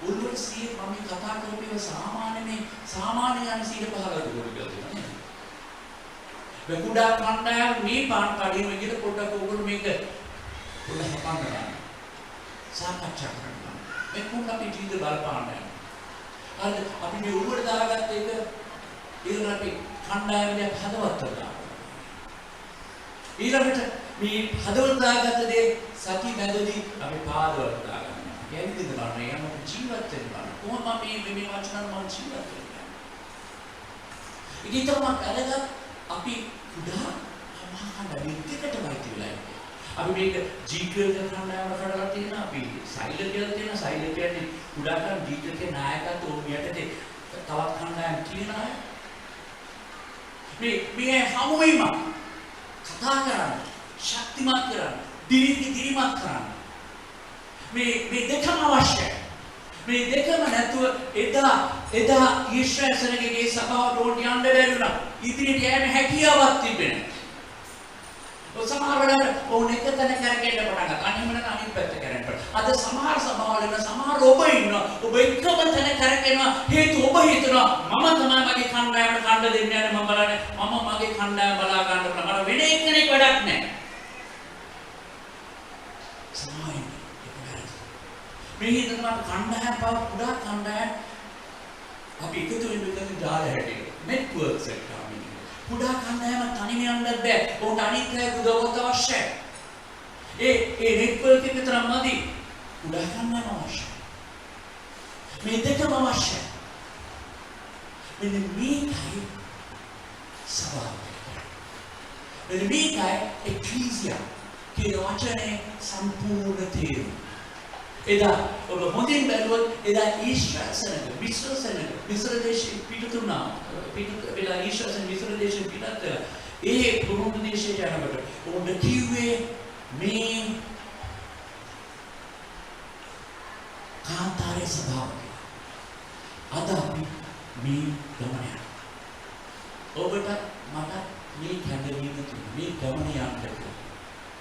උල්වර සීල මම කතා කරපේව සාමාන්‍ය යන සීල 15කට කියලා තියෙනවා. මේ කුඩා කණ්ඩායම මේ පාන් කඩේම ගිහලා පොඩ්ඩක් ඕගොල්ලෝ මේක පොඩ්ඩක් හපන්න ගන්න. සාකච්ඡා කරන්න. මේ කුඩා අපි ජීවිත බලපාන්න යනවා. අර අපි මේ උල්වර දාගත්ත එක ඊළඟට කණ්ඩායමේ හදවත දානවා. ඊළඟට මේ හදවත දාගත්ත දේ සති බැඳදී අපි පාදවල දාගන්නවා. යැවිද ගන්න යන ජීවත් වෙනවා. කොහොම මේ වචන මම ජීවත් වෙනවා. ඊටම අරගත් අපි කුඩා මහා දෙයකට වයිති වෙලා ඉන්නේ. අපි මේක ජීකල් කණ්ඩායම කරලා තියෙනවා. අපි සෛල කියලා තියෙනවා. සෛල කියන්නේ කුඩා කම් ජීකල්ගේ නායකත්වය උමියටදී තවත් කණ්ඩායම් තියෙනවා. මේ හැමෝම කතා කරන්න ශක්තිමත් කරන්න දිරිමත් කරන්න මේ දෙකම අවශ්‍යයි. මේ දෙකම නැතුව එදා ඊශ්‍රායල් සෙනගගේ සභාවට ඕන් යන්න බැරි වුණා. ඉදිරියට යෑම හැකියාවක් තිබෙන්නේ. සමහර වෙලාවට ඕන එක තැන කරගෙන පටන් ගත්තා. අනිත් වෙලාවට අනිත් පැත්ත කරගෙන. අද සමහර සභාවල ඉන්න සමහර ඔබ ඉන්නවා. ඔබ එකම තැන කරගෙනවා. හේතු ඔබ හිතනවා මම තමයි මගේ කණ්ඩායමට කණ්ඩ දෙන්න යන්නේ. මම බලන්නේ මම මගේ කණ්ඩායම බලා ගන්න ඕන. මට වෙන එක්කෙනෙක් වැඩක් නැහැ. සමායි මේ හිතන කණ්ඩායම් පාව කුඩා කණ්ඩායම් අපි එකතු වෙන්න දාලා හැටියට නෙට්වර්ක්ස් එක කුඩා කණ්ඩායම තනියම යන්නත් බෑ. උන්ට අනිත් අය උදව්වක් අවශ්‍යයි. ඒ නෙට්වර්ක් එක විතරක් මදි. කුඩා කණ්ඩායම අවශ්‍යයි. මේ දෙකම අවශ්‍යයි. මෙන්න මේකයි සභාව. මෙන්න මේකයි එක්ලීසියා කියන වචනේ සම්පූර්ණ තේරුම. එදා ඔබ හොඳින් බැලුවොත් එදා ඊශ්‍රායල් සෙනග මිස්ර දේශේ පිටුතුනා වෙලා ඊශ්‍රායල් මිස්ර දේශේ පිටත් ඒ පුරුදු දේශයට යනකොට ඔබ කිව්වේ මේ කාන්තාරේ සභාව අද අපි මේ ගමන ඔබට මට මේ කැඳවීම මේ ගමන යන්න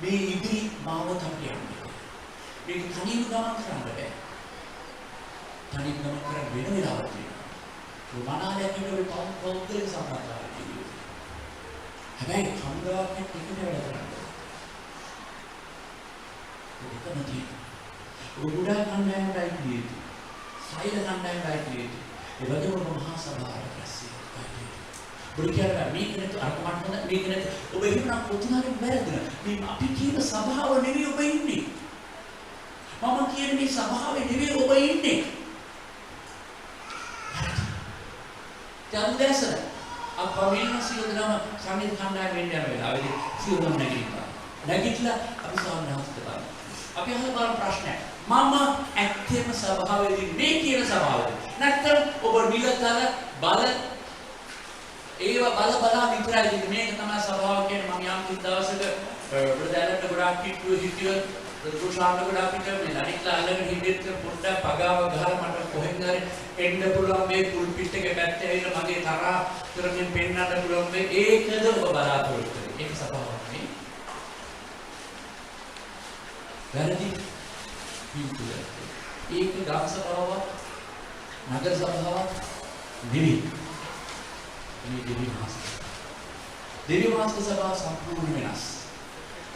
මේ ඉදිරි මාවත අපි යන්න මේක තනියම ගමන් කරන්න බෑ. තනියම ගමන් කරන්න වෙන වෙලාවක් තියෙනවා. මනාලයක් ඉන්නකොට පෞද්ගලික සම්බන්ධතාවයක් තියෙනවා. හැබැයි කම්ගාවක් එක්ක වැඩ කරන්න. ඒකම තියෙනවා. කුඩා කණ්ඩායමයි තියෙන්නේ. සෛල කණ්ඩායමයි තියෙන්නේ. ඒ වගේම මහා සභාවට රැස්සිය. බුද්ධියලා මේකනේ අරකමත් මේකනේ ඔබ එහෙනම් කොතනද වැරදුන? මේ අපි කියන සභාව නෙවෙයි ඔබ ඉන්නේ. මම කියන්නේ මේ සභාවේ නෙවෙයි ඔබ ඉන්නේ. දැන් අපා මිල්න සියදනම සංගීත කණ්ඩායම වෙන්න යන වෙලාවේදී සියදනම නැගිටලා අපි සාමනාස්ත බලමු. අපි අහන බලන ප්‍රශ්නයක්. මම ඇත්තම සභාවේදී මේ කියන සභාවේදී නැත්නම් ඔබ නිලතල බල ඒවා බල විතරයි මේක තමයි සභාව කියන්නේ. මම යම් කිසි දවසක ප්‍රධානට ගොඩාක් කිට්ටුව හිටියොත් දුෂාන්න ගොඩාක් පිට මේ අනිත්ලා අල්ලගෙන හිටියත් පොඩ්ඩක් පගාව ගහලා මට කොහෙන්ද හරි එන්න පුළුවන් මේ පුල්පිට් එක පැත්තේ ඇවිල්ලා මගේ තරහා කරමින් පෙන්නන්න පුළුවන් මේ ඒකද ඔබ බලාපොරොත්තු වෙන්නේ. ඒක සභාවක් නේ. වැරදි පිටුල. ඒක ගම් සභාවක් නගර සභාවක් නෙවෙයි. මේ දෙවි මාස්ක සභාව සම්පූර්ණ වෙනස්.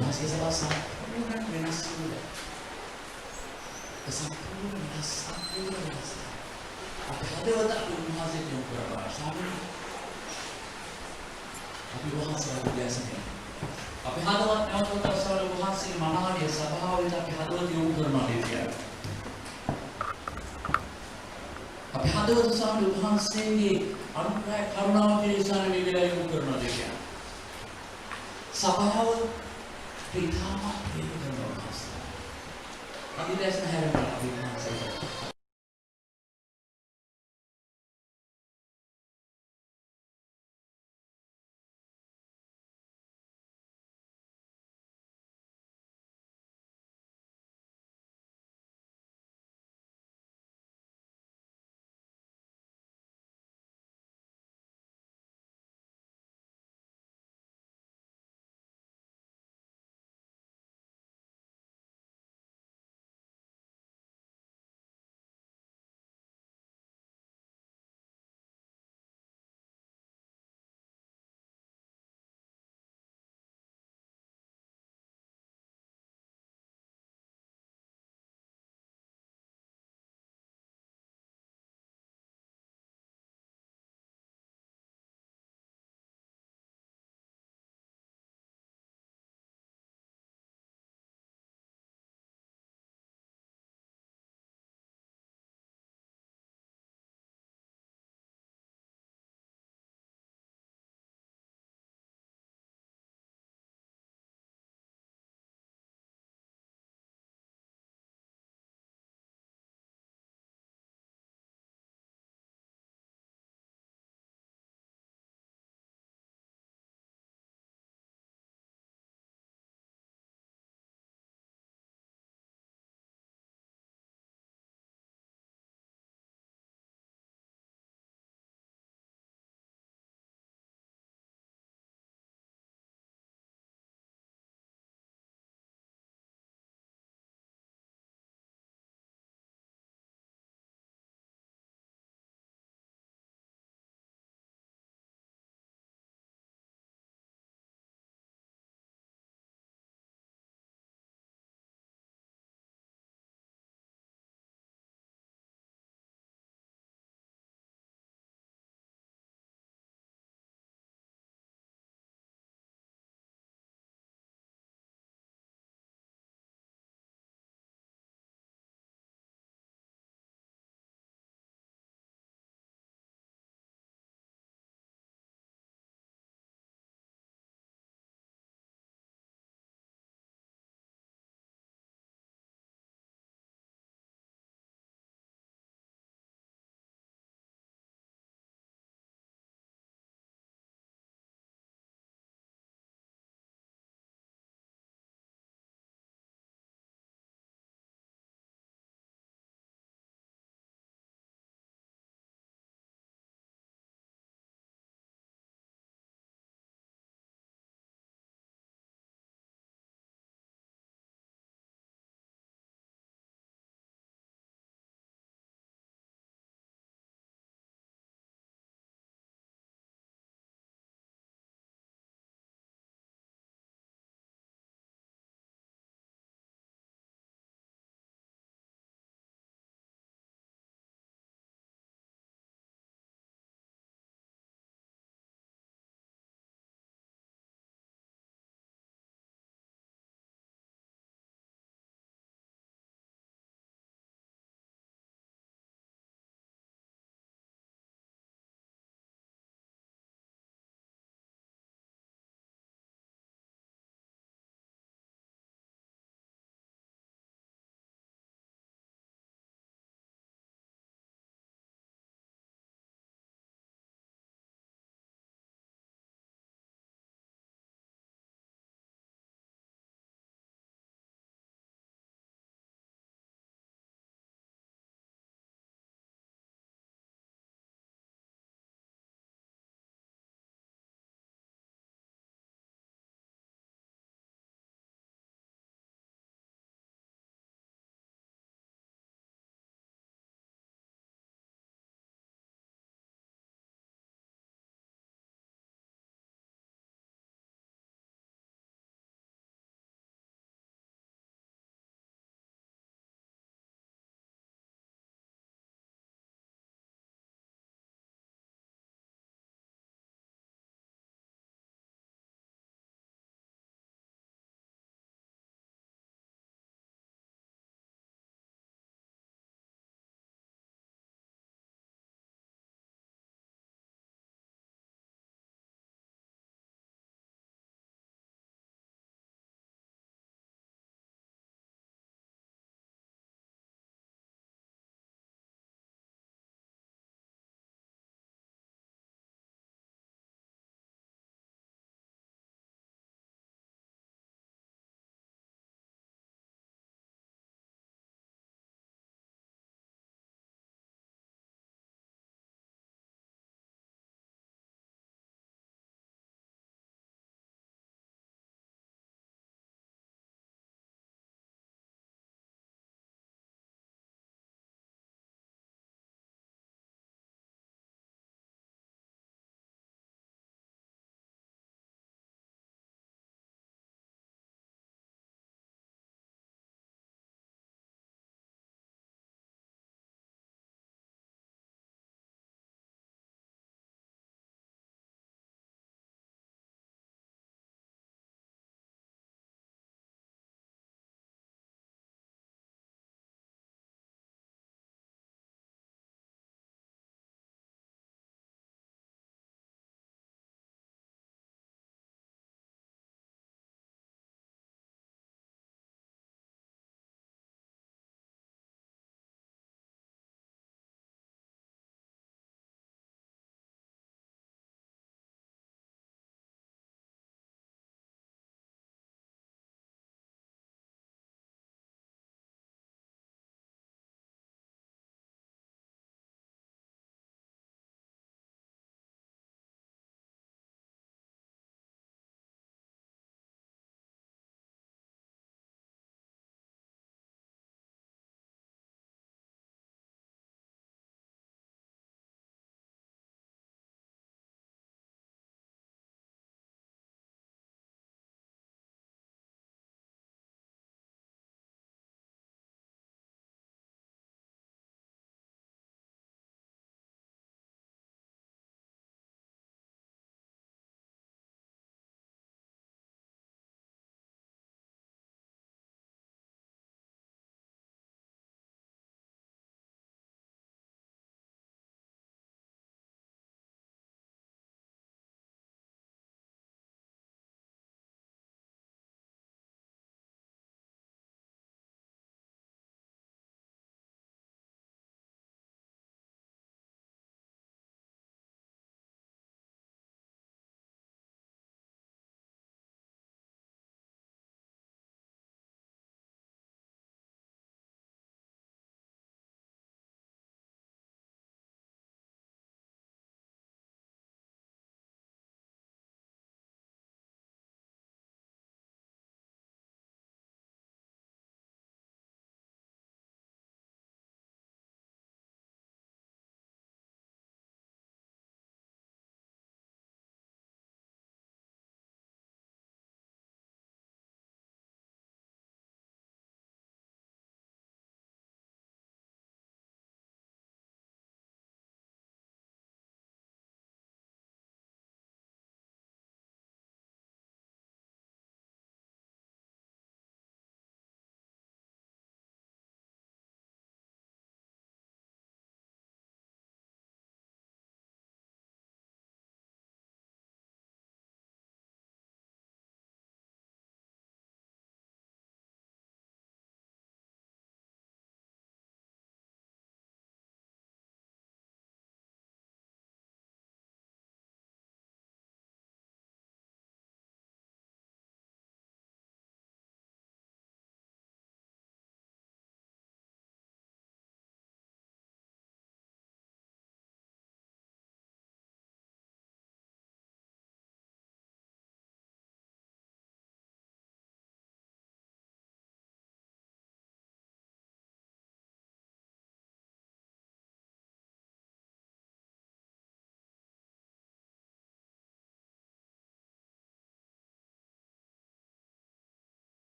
මාස්ක සභාව සම්පූර්ණ වෙනස් වුණා. සම්පූර්ණ වෙනස්. අපි හදවත උන්වහන්සේ යොමු කරලා සාමිනේ. අපි වහන්සේ උදෑසනේ. අපි හදවත් නැවතත් අවසාන වහන්සේ මනාලිය සභාවෙත් අපි හදවත යොමු කරනවා කියන්නේ. අපි හදවත සාමිනේ වහන්සේගේ අනුග්‍රහ කරුණාව පිළිසාර මේ වෙලාවේ යොමු කරනවා කියන්නේ. සභාව පිටාම ප්‍රේම කරනවා. අපි දැන් හැරෙන්න අපි වහන්සේ